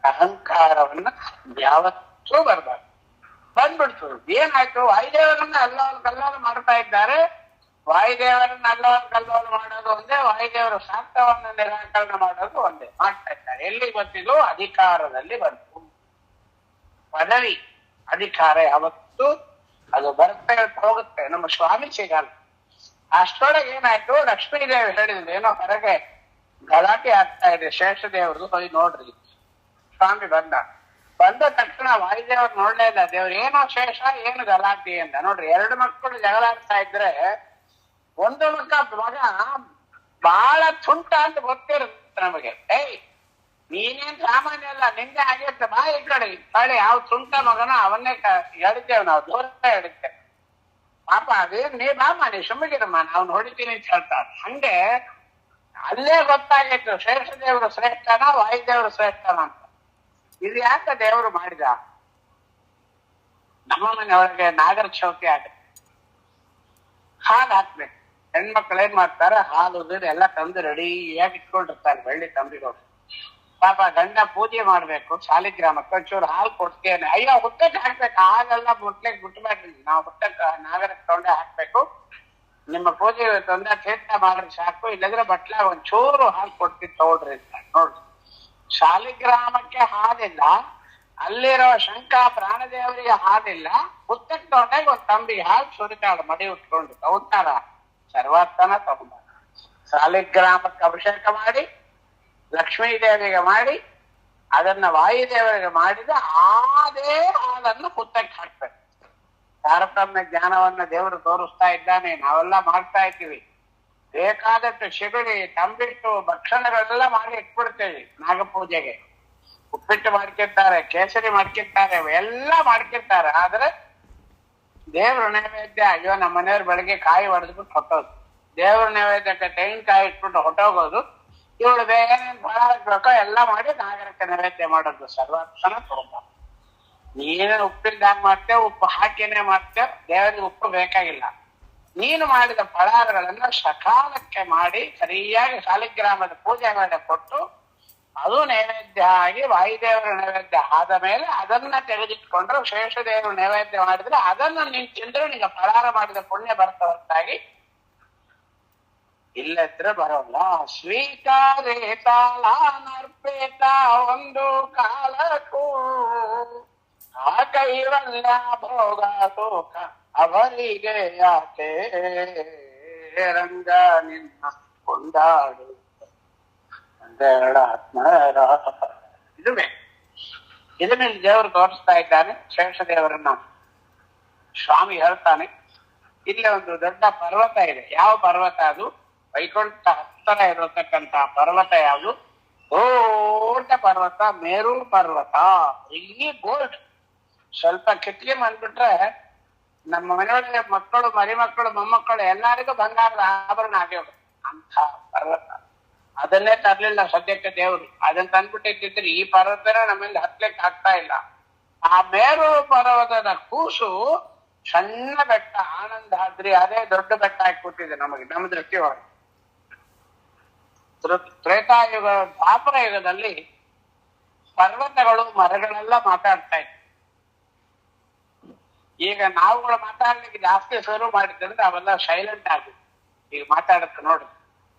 ಅಹಂಕಾರವನ್ನ ಯಾವತ್ತೂ ಬರಬಾರ್ದು. ಬಂದ್ಬಿಡ್ತು. ಏನಾಯ್ತು? ವಾಯುದೇವರನ್ನ ಅಲ್ಲೋಲ ಮಾಡ್ತಾ ಇದ್ದಾರೆ. ವಾಯುದೇವರನ್ನ ಅಲ್ಲೋಲ ಮಾಡೋದು ಒಂದೇ, ವಾಯುದೇವರ ಶಾಸ್ತ್ರವನ್ನ ನಿರಾಕರಣೆ ಮಾಡೋದು ಒಂದೇ ಮಾಡ್ತಾ ಇದ್ದಾರೆ. ಎಲ್ಲಿ ಬಂತಿದ್ದು? ಅಧಿಕಾರದಲ್ಲಿ ಬಂತು. ಪದವಿ ಅಧಿಕಾರ ಯಾವತ್ತು ಅದು ಬರ್ತಾ ಹೋಗುತ್ತೆ. ನಮ್ಮ ಸ್ವಾಮಿ ಸಿಗಲ್ಲ. ಅಷ್ಟೊಳಗೆ ಏನಾಯ್ತು? ಲಕ್ಷ್ಮೀದೇವಿ ಹೇಳಿದ್ರು, ಏನೋ ಹೊರಗೆ ಗಲಾಟೆ ಆಗ್ತಾ ಇದೆ, ಶೇಷದೇವ್ರದ್ದು, ಹೋಗಿ ನೋಡ್ರಿ. ಸ್ವಾಮಿ ಬಂದ ತಕ್ಷಣ ವಾಯುದೇವರು ನೋಡ್ಲೇ ಇಲ್ಲ. ದೇವ್ರು ಏನೋ ಶೇಷ, ಏನು ಗಲಾಟೆ ಅಂತ. ನೋಡ್ರಿ, ಎರಡು ಮಕ್ಕಳು ಜಗಳಾಡ್ತಾ ಇದ್ರೆ ಒಂದು ಮಗ ಬಹಳ ತುಂಟ ಅಂತ ಗೊತ್ತಿರುತ್ತೆ ನಮಗೆ. ನೀನೇನ್ ಸಾಮಾನ್ಯ ಅಲ್ಲ, ನಿಂದೆ ಆಗಿರುತ್ತೆ, ಬಾ ಈ ಕಡೆ ಕಳೆ. ಯಾವ ತುಂಟ ಮಗನೋ ಅವನ್ನೇ ಹೇಳಿದ್ದೇವೆ ನಾವು, ದೂರ ಹೇಳಿದ್ದೇವೆ. ಪಾಪ ಅದೇನ್ ನೀ ಬಾಮ, ನೀ ಸುಮ್ಮಗಿರಮ್ಮ, ನಾವು ಹೊಡಿತೀನಿ ಅಂತ ಹೇಳ್ತಾರೆ. ಹಂಗೆ ಅಲ್ಲೇ ಗೊತ್ತಾಗಿತ್ತು ಶೇಷದೇವರು ಶ್ರೇಷ್ಠನ ವಾಯುದೇವರು ಶ್ರೇಷ್ಠನ ಅಂತ. ಇದು ಯಾಕೆ ದೇವರು ಮಾಡಿದ? ನಮ್ಮ ಮನೆಯೊಳಗೆ ನಾಗರ ಚೌತಿ ಆಗುತ್ತೆ, ಹಾಲು ಹಾಕ್ಬೇಕು. ಹೆಣ್ಮಕ್ಳು ಏನ್ ಮಾಡ್ತಾರೆ, ಹಾಲು ಎಲ್ಲ ತಂದು ರೆಡಿಯಾಗಿ ಇಟ್ಕೊಂಡಿರ್ತಾರೆ ಬೆಳ್ಳಿ ತಂಬಿಗಳು. ಪಾಪ ಗಂಡ ಪೂಜೆ ಮಾಡ್ಬೇಕು, ಶಾಲಿಗ್ರಾಮಕ್ಕೆ ಒಂಚೂರು ಹಾಲು ಕೊಡ್ತೇನೆ. ಅಯ್ಯೋ, ಹುತ್ತಕ್ಕೆ ಹಾಕ್ಬೇಕು, ಹಾಲೆಲ್ಲ ಮುಟ್ಲಿಕ್ಕೆ ಬಿಟ್ಬೇಡ್ರಿ, ನಾವು ಹುತ್ತಕ್ಕೆ ನಾಗರಕ್ಕೆ ತೊಂಡೆ ಹಾಕ್ಬೇಕು, ನಿಮ್ಮ ಪೂಜೆ ತೊಂದರೆ ತೀರ್ಥ ಮಾಡ್ರಿ ಸಾಕು, ಇಲ್ಲಂದ್ರೆ ಬಟ್ಲಾಗ ಒಂಚೂರು ಹಾಲು ಕೊಡ್ತೀನಿ ತಗೊಳ್ರಿ ಅಂತ. ನೋಡ್ರಿ, ಶಾಲಿಗ್ರಾಮಕ್ಕೆ ಹಾಲಿಲ್ಲ, ಅಲ್ಲಿರೋ ಶಂಕ ಪ್ರಾಣದೇವರಿಗೆ ಹಾಲಿಲ್ಲ, ಹುತ್ತಕ್ಕೆ ತೊಗೊಂಡಾಗ ಒಂದ್ ತಂಬಿಗೆ ಹಾಲು ಸುರಿತಾಳ ಮಡಿ ಉಟ್ಕೊಂಡು ತಗೊಂತಾರ. ಸರ್ವಾತ್ಮನ ತಗೊಂಡ ಶಾಲಿಗ್ರಾಮಕ್ಕೆ ಅಭಿಷೇಕ ಮಾಡಿ, ಲಕ್ಷ್ಮೀ ದೇವಿಗೆ ಮಾಡಿ, ಅದನ್ನ ವಾಯುದೇವರಿಗೆ ಮಾಡಿದ ಅದೇ ಹಾಲನ್ನು ಹುತ್ತಕ್ಕೆ ಹಾಕ್ಬೇಕು. ತಾರತಮ್ಯ ಜ್ಞಾನವನ್ನ ದೇವರು ತೋರಿಸ್ತಾ ಇದ್ದಾನೆ. ನಾವೆಲ್ಲ ಮಾಡ್ತಾ ಇದ್ದೀವಿ. ಬೇಕಾದಷ್ಟು ಶಿಬಿಡಿ, ತಂಬಿಟ್ಟು, ಭಕ್ಷಣಗಳೆಲ್ಲ ಮಾಡಿ ಇಟ್ಬಿಡ್ತೇವೆ. ನಾಗಪೂಜೆಗೆ ಉಪ್ಪಿಟ್ಟು ಮಾಡ್ಕಿರ್ತಾರೆ, ಕೇಸರಿ ಮಾಡ್ಕಿರ್ತಾರೆ, ಎಲ್ಲ ಮಾಡ್ಕಿರ್ತಾರೆ. ಆದ್ರೆ ದೇವ್ರ ನೈವೇದ್ಯ, ಅಯ್ಯೋ ನಮ್ಮ ಮನೆಯವ್ರ ಬೆಳಗ್ಗೆ ಕಾಯಿ ಹೊಡೆದ್ಬಿಟ್ಟು ಹೊಟ್ಟೋದು, ದೇವ್ರ ನೈವೇದ್ಯಕ್ಕೆ ತೆಂಗಿನಕಾಯಿ ಇಟ್ಬಿಟ್ಟು ಹೊಟ್ಟೋಗೋದು. ಇವಳು ಬೇಗ ಫಲ ಹಾಕ್ಬೇಕೋ ಎಲ್ಲ ಮಾಡಿ ನಾಗರಕ್ಕೆ ನೈವೇದ್ಯ ಮಾಡೋದು. ಸರ್ವಾತ್ಮನ ತಗೊಂಡ ನೀನು ಉಪ್ಪಿಲ್ದಾಗ ಮಾಡ್ತೇವೆ, ಉಪ್ಪು ಹಾಕಿನೇ ಮಾಡ್ತೇವೆ, ದೇವರಿಗೆ ಉಪ್ಪು ಬೇಕಾಗಿಲ್ಲ. ನೀನು ಮಾಡಿದ ಫಳಾರಗಳನ್ನ ಸಕಾಲಕ್ಕೆ ಮಾಡಿ ಸರಿಯಾಗಿ ಶಾಲಿಗ್ರಾಮದ ಪೂಜೆ ಮೇಲೆ ಕೊಟ್ಟು, ಅದು ನೈವೇದ್ಯ ಆಗಿ ವಾಯುದೇವರ ನೈವೇದ್ಯ ಆದ ಮೇಲೆ ಅದನ್ನ ತೆಗೆದಿಟ್ಕೊಂಡ್ರೆ, ಶೇಷದೇವರು ನೈವೇದ್ಯ ಮಾಡಿದ್ರೆ ಅದನ್ನ ನೀನ್ ತಿಂದ್ರೆ ನಿಂಗೆ ಫಳಾರ ಮಾಡಿದ ಪುಣ್ಯ ಬರ್ತಾ ಹೊರತಾಗಿ ಇಲ್ಲದ್ರೆ ಬರೋಲ್ಲ. ಸ್ವೀಕಾರೇತಾಲ ನರ್ಪೇತ ಒಂದು ಕಾಲಕ್ಕೂ ಆ ಕೈವಲ್ಯ ಭೋಗ ಶೋಕ ಅವರಿಗೆ ಯಾಕೆ ರಂಗ ನಿನ್ನ ಕೊಂಡಾಡು ಆತ್ಮರ. ಇದನ್ನ ದೇವರು ತೋರಿಸ್ತಾ ಇದ್ದಾನೆ. ಶೇಷದೇವರನ್ನ ಸ್ವಾಮಿ ಹೇಳ್ತಾನೆ. ಇಲ್ಲೇ ಒಂದು ದೊಡ್ಡ ಪರ್ವತ ಇದೆ. ಯಾವ ಪರ್ವತ ಅದು? ವೈಕುಂಠ ಹತ್ತಿರ ಇರತಕ್ಕಂತ ಪರ್ವತ ಯಾವುದು? ದೊಡ್ಡ ಪರ್ವತ, ಮೇರು ಪರ್ವತ. ಇಲ್ಲಿ ಗೋಲ್ಡ್ ಸ್ವಲ್ಪ ಕಿತ್ಲಿ ಮಾಡ್ಬಿಟ್ರೆ ನಮ್ಮ ಮನೆಯೊಳಗೆ ಮಕ್ಕಳು, ಮರಿ ಮಕ್ಕಳು, ಮೊಮ್ಮಕ್ಕಳು ಎಲ್ಲರಿಗೂ ಬಂಗಾರದ ಆಭರಣ ಆಗ್ಯೋದು ಅಂತ ಪರ್ವತ. ಅದನ್ನೇ ತರ್ಲಿಲ್ಲ ಸದ್ಯಕ್ಕೆ ದೇವರು. ಅದನ್ನ ತಂದ್ಬಿಟ್ಟಿದ್ರೆ ಈ ಪರ್ವತನ ನಮ್ಮಿಂದ ಹತ್ಲಿಕ್ಕೆ ಆಗ್ತಾ ಇಲ್ಲ. ಆ ಮೇರು ಪರ್ವತದ ಕೂಸು ಸಣ್ಣ ಬೆಟ್ಟ ಆನಂದಾದ್ರಿ, ಅದೇ ದೊಡ್ಡ ಬೆಟ್ಟ ಆಗಿ ಕೂತಿದೆ ನಮಗೆ, ನಮ್ಮ ದೃಷ್ಟಿ ಒಳಗೆ. ತ್ರೇತಾಯುಗ ದ್ವಾಪರ ಯುಗದಲ್ಲಿ ಪರ್ವತಗಳು ಮರಗಳೆಲ್ಲ ಮಾತಾಡ್ತಾ ಇತ್ತು. ಈಗ ನಾವುಗಳು ಮಾತಾಡ್ಲಿಕ್ಕೆ ಜಾಸ್ತಿ ಶುರು ಮಾಡಿದ್ರೆ ಅವೆಲ್ಲ ಸೈಲೆಂಟ್ ಆಗಿದೆ. ಈಗ ಮಾತಾಡಕ್ಕೆ ನೋಡಿ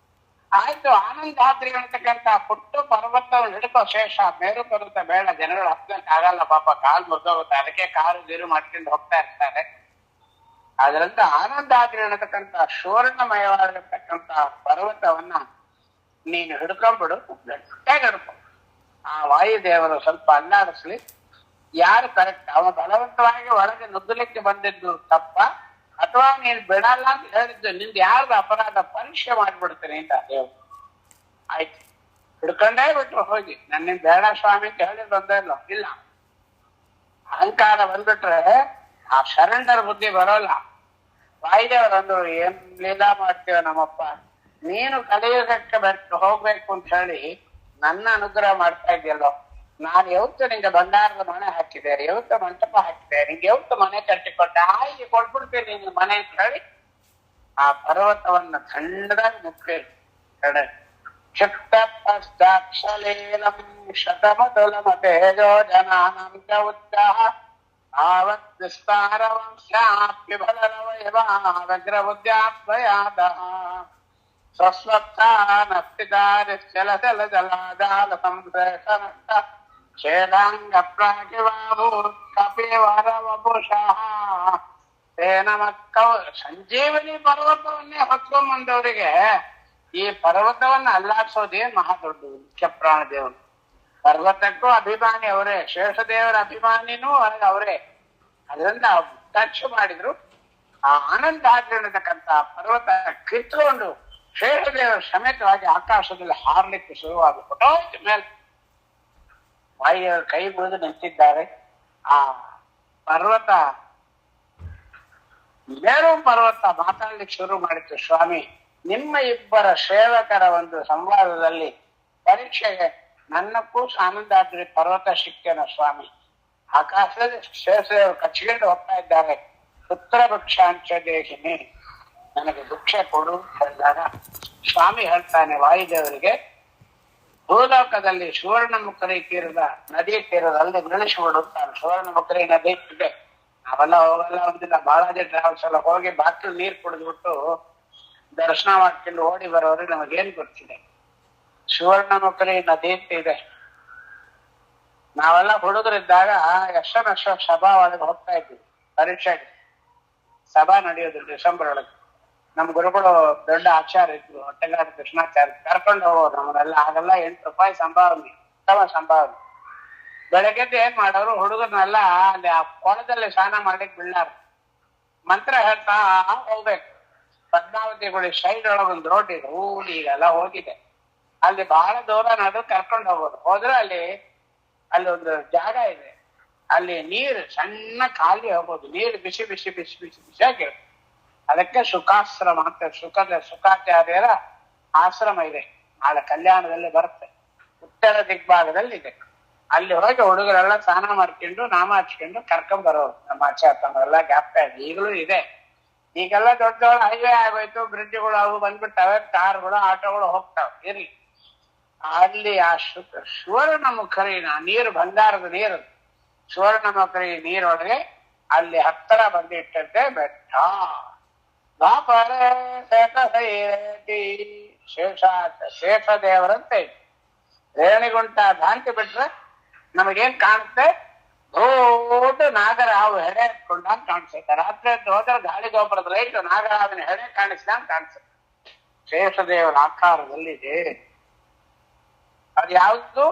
ಆಯ್ತು. ಆನಂದಾದ್ರಿ ಅಂತಕ್ಕಂಥ ಪುಟ್ಟ ಪರ್ವತವನ್ನು ಹಿಡ್ಕೋ ಶೇಷ, ಮೇರು ಪರ್ವತ ಬೇಡ, ಜನಗಳು ಹತ್ತಕ್ಕೆ ಆಗಲ್ಲ ಪಾಪ, ಕಾಲು ಮುರಿದೋಗುತ್ತೆ, ಅದಕ್ಕೆ ಕಾರು ಗೀರು ಮಾಡ್ಕೊಂಡು ಹೋಗ್ತಾ ಇರ್ತಾರೆ. ಅದರಿಂದ ಆನಂದಾದ್ರಿ ಅನ್ನತಕ್ಕಂಥ ಸುವರ್ಣಮಯವಾಗಿರ್ತಕ್ಕಂಥ ಪರ್ವತವನ್ನ ನೀನು ಹಿಡ್ಕೊಂಡ್ಬಿಡು, ಗಟ್ಟಿಯಾಗಿ ಹಿಡ್ಕೊ. ಆ ವಾಯುದೇವರು ಸ್ವಲ್ಪ ಅಲ್ಲಾಡಿಸ್ಲಿ, ಯಾರು ಕರೆಕ್ಟ್, ಅವ ಬಲವಂತವಾಗಿ ಒಳಗೆ ನುಗ್ಗಲಿಕ್ಕೆ ಬಂದಿದ್ದು ತಪ್ಪ ಅಥವಾ ನೀನು ಬಿಡಲ್ಲ ಅಂತ ಹೇಳಿದ್ದು ನಿಂದು ಯಾರ್ದು ಅಪರಾಧ, ಪರೀಕ್ಷೆ ಮಾಡ್ಬಿಡ್ತೀನಿ ಅಂತ ದೇವ್ರು. ಆಯ್ತು, ಹಿಡ್ಕೊಂಡೇ ಬಿಟ್ರು ಹೋಗಿ. ನನ್ನಿಂದ ಬೇಡ ಸ್ವಾಮಿ ಅಂತ ಹೇಳಿದ್ ಬಂದೇ ಇಲ್ಲ. ಅಹಂಕಾರ ಬಂದ್ಬಿಟ್ರೆ ಆ ಸರೆಂಡರ್ ಬುದ್ಧಿ ಬರೋಲ್ಲ. ವಾಯುದೇವರಂದ್ರು, ಏನ್ ಲೀಲಾ ಮಾಡ್ತೀವ ನಮ್ಮಪ್ಪ, ನೀನು ಕಲಿಯುಗಕ್ಕೆ ಹೋಗ್ಬೇಕು ಅಂತ ಹೇಳಿ ನನ್ನ ಅನುಗ್ರಹ ಮಾಡ್ತಾ ಇದೆಯಲ್ಲೋ, ನಾನು ಯಾವತ್ತು ನಿಂಗೆ ಬಂಗಾರದ ಮನೆ ಹಾಕಿದೆ, ಯಾವತ್ತು ಮಂಟಪ ಹಾಕಿದೆ, ನಿಂಗೆ ಯಾವತ್ತು ಮನೆ ಕಟ್ಟಿಕೊಟ್ಟೆ, ಆಯ್ಕೆ ಕೊಟ್ಬಿಡ್ತೀನಿ ನಿನ್ನ ಮನೆ ಅಂತ ಹೇಳಿ ಆ ಪರ್ವತವನ್ನ ಸಣ್ಣದಾಗಿ ಮುಖ್ಯ ಕಡೆ ಕ್ಷಿಪ್ತ ಪಶ್ಚಾಕ್ಷಲೇಲಂ ಶತಮತುಲಮ ತೇಜೋ ಜನಾನಂ ಚ ಉಚ್ಚಾಹ ಆವತ್ ವಿಸ್ತಾರ ವಂಶಾಪ್ಯಬಲರವಯವಾಗ್ರ ಬುದ್ಧ್ಯಾತ್ಮಯಾದಃ ಸ್ವಸ್ವತ್ಥಾನಸ್ಥಿತಾರಿಶ್ಚಲಚಲ ಜಲಾಜಾಲ ಸಂಪ್ರೇಷಣಸ್ಥ ಛೇದಾಂಗ ಪ್ರಾಗಿವಾಭೂತ್ ಕಪಿವರ ವಪುಷಃ ತೇನ ಮಕ್ಕವ. ಸಂಜೀವನಿ ಪರ್ವತವನ್ನೇ ಹೊತ್ಕೊಂಡ್ಬಂದವರಿಗೆ ಈ ಪರ್ವತವನ್ನ ಅಲ್ಲಾಡ್ಸೋದೇನ್ ಮಹಾ ದೊಡ್ಡದು. ಮುಖ್ಯ ಪ್ರಾಣದೇವರು ಪರ್ವತಕ್ಕೂ ಅಭಿಮಾನಿ ಅವರೇ, ಶೇಷದೇವರ ಅಭಿಮಾನಿನೂ ಅವರೇ. ಅದರಿಂದ ಟಚ್ ಮಾಡಿದ್ರು. ಆ ಆನಂದಾದ್ರಿ ಅನ್ನತಕ್ಕಂಥ ಪರ್ವತ ಕಿತ್ಕೊಂಡು ಶೇಷದೇವರ ಸಮೇತವಾಗಿ ಆಕಾಶದಲ್ಲಿ ಹಾರ್ಲಿಕ್ಕೆ ಶುರುವಾಗ್ಬಿಟ್ಟು ಮೇಲೆ ವಾಯುದೇವರು ಕೈ ಮುರಿದು ನಿಂತಿದ್ದಾರೆ. ಆ ಪರ್ವತ, ಮೇರು ಪರ್ವತ ಮಾತಾಡ್ಲಿಕ್ಕೆ ಶುರು ಮಾಡಿತ್ತು, ಸ್ವಾಮಿ ನಿಮ್ಮ ಇಬ್ಬರ ಸೇವಕರ ಒಂದು ಸಂವಾದದಲ್ಲಿ ಪರೀಕ್ಷೆಗೆ ನನ್ನಕ್ಕೂ ಆನಂದಾದ್ರಿ ಪರ್ವತ ಸಿಕ್ತೇನ ಸ್ವಾಮಿ. ಆಕಾಶದಲ್ಲಿ ಶೇಷದೇವರು ಕಚ್ಚಿಕೊಂಡು ಹೋಗ್ತಾ ಇದ್ದಾರೆ. ಪುತ್ರ ಭಿಕ್ಷಾಂಚ ದೇಹಿನಿ, ನನಗೆ ಭಿಕ್ಷೆ ಕೊಡು ಹೇಳಿದಾಗ ಸ್ವಾಮಿ ಹೇಳ್ತಾನೆ ವಾಯುದೇವರಿಗೆ, ಭೂಲೋಕದಲ್ಲಿ ಸುವರ್ಣಮುಖರಿ ತೀರದ ನದಿ ತೀರದಲ್ಲಿ ನಿಲ್ಲಿಸಿಬಿಡು ಅಂತಾನೆ. ಸುವರ್ಣಮುಖರಿ ನದಿ ಇದೆ, ನಾವೆಲ್ಲ ಹೋಗಲ್ಲ, ಒಂದಿಲ್ಲ ಬಾಲಾಜಿ ಟ್ರಾವೆಲ್ಸ್ ಎಲ್ಲ ಹೋಗಿ ಬಾಕಿಲು ನೀರು ಕುಡಿದ್ಬಿಟ್ಟು ದರ್ಶನ ಮಾಡ್ಕೊಂಡು ಓಡಿ ಬರೋರಿಗೆ ನಮಗೇನ್ ಗೊತ್ತಿದೆ. ಸುವರ್ಣಮುಖರಿ ನದಿ ಅಂತ ಇದೆ. ನಾವೆಲ್ಲ ಹುಡುಗರಿದ್ದಾಗ ಎಷ್ಟೋ ಸಭಾ ಒಳಗೆ ಹೋಗ್ತಾ ಇದ್ವಿ ಪರೀಕ್ಷೆಗೆ. ಸಭಾ ನಡೆಯೋದು ಡಿಸೆಂಬರ್ ಒಳಗೆ. ನಮ್ ಗುರುಗಳು ದೊಡ್ಡ ಆಚಾರ್ಯ ಇದ್ರು, ಹೊಟ್ಟೆಗಾರ ಕೃಷ್ಣಾಚಾರ್ಯ, ಕರ್ಕೊಂಡು ಹೋಗೋರು ನಮ್ಮನ್ನೆಲ್ಲ. ಆಗಲ್ಲ 8 ರೂಪಾಯಿ ಸಂಭಾವನೆ, ಉತ್ತಮ ಸಂಭಾವನೆ. ಬೆಳಗ್ಗೆದ್ದು ಏನ್ ಮಾಡೋರು, ಹುಡುಗರನ್ನೆಲ್ಲ ಅಲ್ಲಿ ಆ ಕೊಳದಲ್ಲಿ ಸ್ನಾನ ಮಾಡ್ಲಿಕ್ಕೆ ಬಿಡ್ಲಾರ, ಮಂತ್ರ ಹೇಳ್ತಾ ಹೋಗ್ಬೇಕು. ಪದ್ಮಾವತಿಗಳು ಸೈಡ್ ಒಳಗೊಂದು ರೋಡ್ ಇದೆ, ಈಗೆಲ್ಲ ಹೋಗಿದೆ. ಅಲ್ಲಿ ಬಹಳ ದೂರ ನಡು ಕರ್ಕೊಂಡು ಹೋಗೋದು. ಹೋದ್ರೆ ಅಲ್ಲಿ ಒಂದು ಜಾಗ ಇದೆ, ಅಲ್ಲಿ ನೀರು ಸಣ್ಣ ಖಾಲಿ ಹೋಗೋದು, ನೀರು ಬಿಸಿ ಬಿಸಿ ಬಿಸಿ ಬಿಸಿ ಬಿಸಿಯಾಗಿರುತ್ತೆ. ಅದಕ್ಕೆ ಸುಖಾಶ್ರಮ ಅಂತ, ಸುಖಾಚಾರ್ಯರ ಆಶ್ರಮ ಇದೆ, ನಾಳೆ ಕಲ್ಯಾಣದಲ್ಲಿ ಬರುತ್ತೆ, ಉತ್ತರ ದಿಗ್ಭಾಗದಲ್ಲಿ ಇದೆ. ಅಲ್ಲಿ ಹೋಗಿ ಹುಡುಗರೆಲ್ಲ ಸ್ನಾನ ಮಾಡ್ಕೊಂಡು ನಾಮ ಹಚ್ಕೊಂಡು ಕರ್ಕೊಂಡ್ ಬರೋರು. ನಮ್ಮ ಆಚಾರ್ಯರೆಲ್ಲ ಜ್ಞಾಪಕ ಇದೆ, ಈಗಲೂ ಇದೆ. ಈಗೆಲ್ಲ ದೊಡ್ಡ ಹೈವೇ ಆಗೋಯ್ತು, ಬ್ರಿಡ್ಜ್ಗಳು ಅವು ಬಂದ್ಬಿಟ್ಟವೆ, ಕಾರ್ಗಳು ಆಟೋಗಳು ಹೋಗ್ತಾವೆ, ಇರ್ಲಿ. ಅಲ್ಲಿ ಆ ಸುವರ್ಣಮುಖರಿ ನೀರು, ಬಂಗಾರದ ನೀರು, ಸುವರ್ಣಮುಖರಿ ನೀರೊಳಗೆ ಅಲ್ಲಿ ಹತ್ತಿರ ಬಂದಿಟ್ಟಂತೆ ಬೆಟ್ಟ. ಶೇಷದೇವರಂತೆ ರೇಣಿಗುಂಟ ದಾಂತಿ ಬಿಟ್ರೆ ನಮಗೇನ್ ಕಾಣುತ್ತೆ, ದೊಡ್ಡ ನಾಗರಾವು ಹೆಡೆ ಎತ್ಕೊಂಡಂಗ್ ಕಾಣಿಸುತ್ತೆ. ರಾತ್ರಿ ಹೋದ್ರೆ ಗಾಳಿ ಗೋಪುರದ ಲೈಟ್ ನಾಗರಾವಿನ ಹೆಡೆ ಕಾಣಿಸಿದಂಗ್ ಕಾಣಿಸುತ್ತೆ. ಶೇಷದೇವರ ಆಕಾರದಲ್ಲಿದೆ. ಅದು ಯಾವುದು,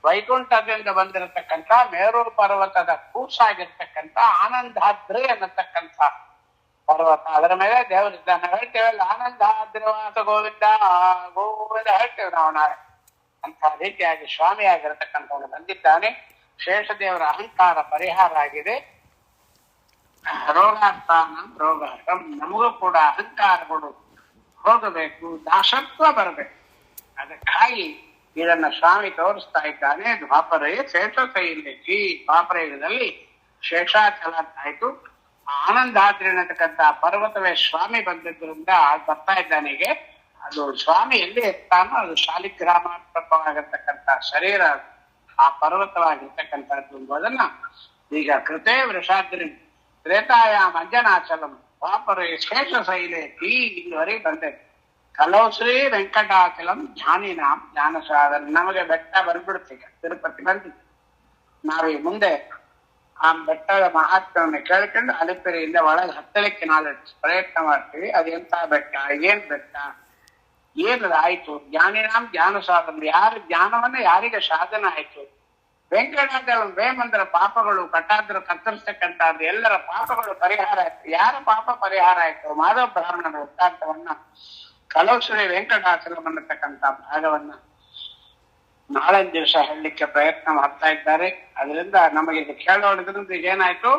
ವೈಕುಂಠದಿಂದ ಬಂದಿರತಕ್ಕಂಥ ಮೇರು ಪರ್ವತದ ಕೂಸಾಗಿರ್ತಕ್ಕಂಥ ಆನಂದಾದ್ರಿ ಅನ್ನತಕ್ಕಂಥ ಪರ್ವತ. ಅದರ ಮೇಲೆ ದೇವರಿದ್ದಾನೆ. ಹೇಳ್ತೇವಲ್ಲ, ಆನಂದಾದ್ರಿವಾಸ ಗೋವಿಂದ ಗೋವಿಂದ ಹೇಳ್ತೇವೆ ನಾವು ನಾಳೆ. ಅಂತ ರೀತಿಯಾಗಿ ಸ್ವಾಮಿಯಾಗಿರತಕ್ಕಂಥವನು ಬಂದಿದ್ದಾನೆ. ಶೇಷದೇವರ ಅಹಂಕಾರ ಪರಿಹಾರ ಆಗಿದೆ. ರೋಗಾರ್ಥಾನ ರೋಗಹರಂ. ನಮಗೂ ಕೂಡ ಅಹಂಕಾರಗಳು ಹೋಗಬೇಕು, ದಾಸತ್ವ ಬರಬೇಕು. ಅದಕ್ಕಾಗಿ ಇದನ್ನ ಸ್ವಾಮಿ ತೋರಿಸ್ತಾ ಇದ್ದಾನೆ. ದ್ವಾಪರೇ ಶೇಷಶೈಲೇತಿ, ದ್ವಾಪರ ಯುಗದಲ್ಲಿ ಶೇಷಾಚಲ ಆಯ್ತು. ಆನಂದಾದ್ರಿ ಅನ್ನತಕ್ಕಂಥ ಪರ್ವತವೇ ಸ್ವಾಮಿ ಬಂದಿದ್ದರಿಂದ ಬರ್ತಾ ಇದ್ದಾನೆಗೆ. ಅದು ಸ್ವಾಮಿ ಎಲ್ಲಿ ಇರ್ತಾನೋ ಅದು ಶಾಲಿಗ್ರಾಮಾತ್ಮಕವಾಗಿರ್ತಕ್ಕಂಥ ಶರೀರ ಆ ಪರ್ವತವಾಗಿರ್ತಕ್ಕಂಥದ್ದು ಎಂಬುದನ್ನ ಈಗ ಕೃತೇ ವೃಷಾದ್ರಿ ತ್ರೇತಾಯಾಮ್ ಅಂಜನಾಚಲಂ ದ್ವಾಪರೇ ಶೇಷಶೈಲೇತಿ ಇಲ್ಲಿವರೆಗೆ ಬಂದೈತೆ. ಕಲವು ಶ್ರೀ ವೆಂಕಟಾಚಲಂ ಜ್ಞಾನಿನಾಂ ಜ್ಞಾನ ಸಾಧನ. ನಮಗೆ ಬೆಟ್ಟ ಬಂದ್ಬಿಡುತ್ತೆ, ತಿರುಪತಿ ಬಂದಿದೆ. ನಾವೀಗ ಮುಂದೆ ಆ ಬೆಟ್ಟದ ಮಹಾತ್ಮವನ್ನು ಕೇಳ್ಕೊಂಡು ಅಲಿಪಿರಿಯಿಂದ ಒಳಗೆ ಹತ್ತಲಿಕ್ಕೆ ನಾಳೆ ಪ್ರಯತ್ನ ಮಾಡ್ತೀವಿ. ಅದೆಂತ ಬೆಟ್ಟ, ಏನ್ ಬೆಟ್ಟ, ಏನದು ಆಯ್ತು. ಜ್ಞಾನಿನಾಂ ಜ್ಞಾನ ಸಾಧನ, ಯಾರ ಜ್ಞಾನವನ್ನ ಯಾರಿಗೆ ಸಾಧನ ಆಯ್ತು. ವೆಂಕಟಾಚಲಂ ವೇಮಂದ್ರ ಪಾಪಗಳು ಕಟ್ಟಾದ್ರು ಕತ್ತರಿಸ್ತಕ್ಕಂಥದ್ದು ಎಲ್ಲರ ಪಾಪಗಳು ಪರಿಹಾರ ಆಯ್ತು. ಯಾರ ಪಾಪ ಪರಿಹಾರ ಆಯ್ತು? ಮಾಧವ ಬ್ರಾಹ್ಮಣನ ವೃತ್ತಾಂತವನ್ನ ಕಲವು ಶ್ರೀ ವೆಂಕಟಾಚಲಂ ಅನ್ನತಕ್ಕಂಥ ಭಾಗವನ್ನ ನಾಳೆ ದಿವಸ ಹೇಳಲಿಕ್ಕೆ ಪ್ರಯತ್ನ ಮಾಡ್ತಾ ಇದ್ದಾರೆ. ಅದರಿಂದ ನಮಗೆ ಇದು ಕೇಳೋದ್ರಿಂದ ಏನಾಯ್ತು?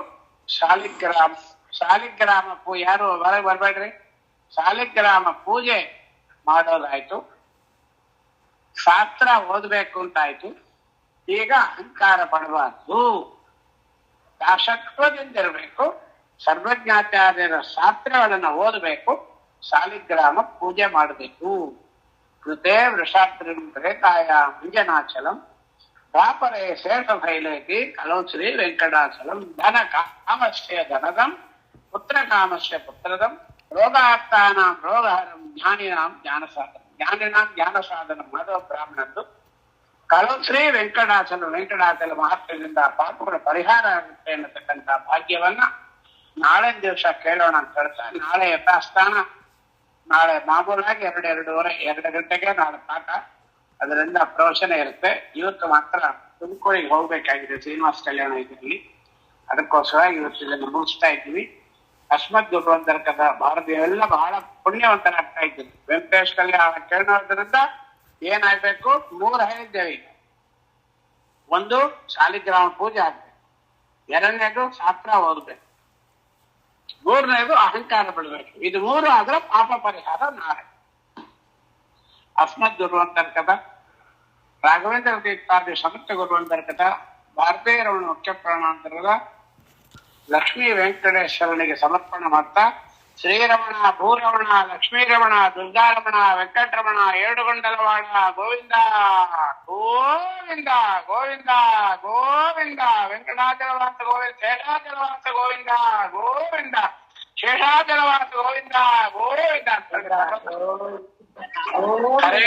ಶಾಲಿಗ್ರಾಮ ಪೂಜೆ, ಯಾರು ಹೊರಗೆ ಬರ್ಬೇಡ್ರಿ, ಶಾಲಿಗ್ರಾಮ ಪೂಜೆ ಮಾಡೋದಾಯ್ತು, ಶಾಸ್ತ್ರ ಓದ್ಬೇಕು ಅಂತಾಯ್ತು. ಈಗ ಅಹಂಕಾರ ಪಡಬಾರ್ದು, ದಾಸತ್ವದಿಂದಿರಬೇಕು, ಸರ್ವಜ್ಞಾಚಾರ್ಯರ ಶಾಸ್ತ್ರಗಳನ್ನ ಓದಬೇಕು, ಶಾಲಿಗ್ರಾಮ ಪೂಜೆ ಮಾಡಬೇಕು. ಕೃತೇ ವೃಷಾದ್ರಿ ತ್ರೇತಾಯ ಅಂಜನಾಚಲಂ ದ್ವಾಪರೇ ಶೇಷಶೈಲೇತಿ ಕಲವು ಶ್ರೀ ವೆಂಕಟಾಚಲಂ ಧನ ಕಾಮಸ್ಯ ಧನದಂ ಪುತ್ರ ಕಾಮಸ್ಯ ಪುತ್ರದಂ ರೋಗಾರ್ಥಾನಾಂ ರೋಗಹರಂ ಜ್ಞಾನಿನಾಂ ಜ್ಞಾನ ಸಾಧನ. ಜ್ಞಾನಿನಾಂ ಜ್ಞಾನ ಸಾಧನ ಮಾಧವ ಬ್ರಾಹ್ಮಣದ್ದು. ಕಲವು ಶ್ರೀ ವೆಂಕಟಾಚಲ, ವೆಂಕಟಾಚಲ ಮಹತ್ವದಿಂದ ಪಾಪಗಳ ಪರಿಹಾರ ಆಗುತ್ತೆ ಅನ್ನತಕ್ಕಂಥ ಭಾಗ್ಯವನ್ನ ನಾಳೆ ದಿವಸ ಕೇಳೋಣ ಅಂತ ಹೇಳ್ತಾ, ನಾಳೆ ಯಥಾಸ್ಥಾನ ನಾಳೆ ಮಾಮೂಲಾಗಿ 2 ಗಂಟೆಗೆ ನಾಳೆ ಪಾಠ, ಅದರಿಂದ ಪ್ರವಚನ ಇರುತ್ತೆ. ಇವತ್ತು ಮಾತ್ರ ತುಮಕೂರಿಗೆ ಹೋಗ್ಬೇಕಾಗಿದೆ, ಶ್ರೀನಿವಾಸ ಕಲ್ಯಾಣ ಇದರಲ್ಲಿ. ಅದಕ್ಕೋಸ್ಕರ ಇವತ್ತು ಇದನ್ನು ಮುಗಿಸ್ತಾ ಇದ್ದೀವಿ. ಅಸ್ಮದ್ ಗುರುವಂತರ್ಕದ ಭಾರತೀಯರೆಲ್ಲ ಬಹಳ ಪುಣ್ಯವಂತರಾಗ್ತಾ ಇದ್ದೀವಿ. ವೆಂಕಟೇಶ್ ಕಲ್ಯಾಣ ಕೇಳೋದ್ರಿಂದ ಏನಾಗ್ಬೇಕು? 3 ಹೇಳಿದ್ದೇವೆ. ಒಂದು ಶಾಲಿಗ್ರಾಮ ಪೂಜೆ ಆಗ್ಬೇಕು, 2ನೇದು ಶಾಸ್ತ್ರ ಓದ್ಬೇಕು, 3ನೇದು ಅಹಂಕಾರ ಬಿಡ್ಬೇಕು. ಇದು 3 ಆದ್ರೆ ಪಾಪ ಪರಿಹಾರ ನಾಳೆ. ಅಸ್ಮದ್ ಗುರುವಂತರ್ಕದ, ರಾಘವೇಂದ್ರ ತೀರ್ಥಾದಿ ಸಮರ್ಥ ಗುರುವಂತರ್ಕದ, ಭಾರತೀಯ ರಮಣ ಮುಖ್ಯ ಪ್ರಾಣಾಂತರದ ಲಕ್ಷ್ಮೀ ವೆಂಕಟೇಶ್ವರನಿಗೆ ಸಮರ್ಪಣ ಮಾಡ್ತಾ, ಶ್ರೀರಮಣ, ಭೂರಮಣ, ಲಕ್ಷ್ಮೀರಮಣ, ದುರ್ಗಾರಮಣ, ವೆಂಕಟರಮಣ, ಏಡುಗೊಂಡಲವಾಡ ಗೋವಿಂದ ಗೋವಿಂದ ಗೋವಿಂದ ಗೋವಿಂದ, ವೆಂಕಟಾಚಲವಾಸ ಗೋವಿಂದ, ಶೇಷಾಚಲವಾಸ ಗೋವಿಂದ ಗೋವಿಂದ, ಶೇಷಾಚಲವಾಸ ಗೋವಿಂದ ಗೋವಿಂದ. ಹರೇ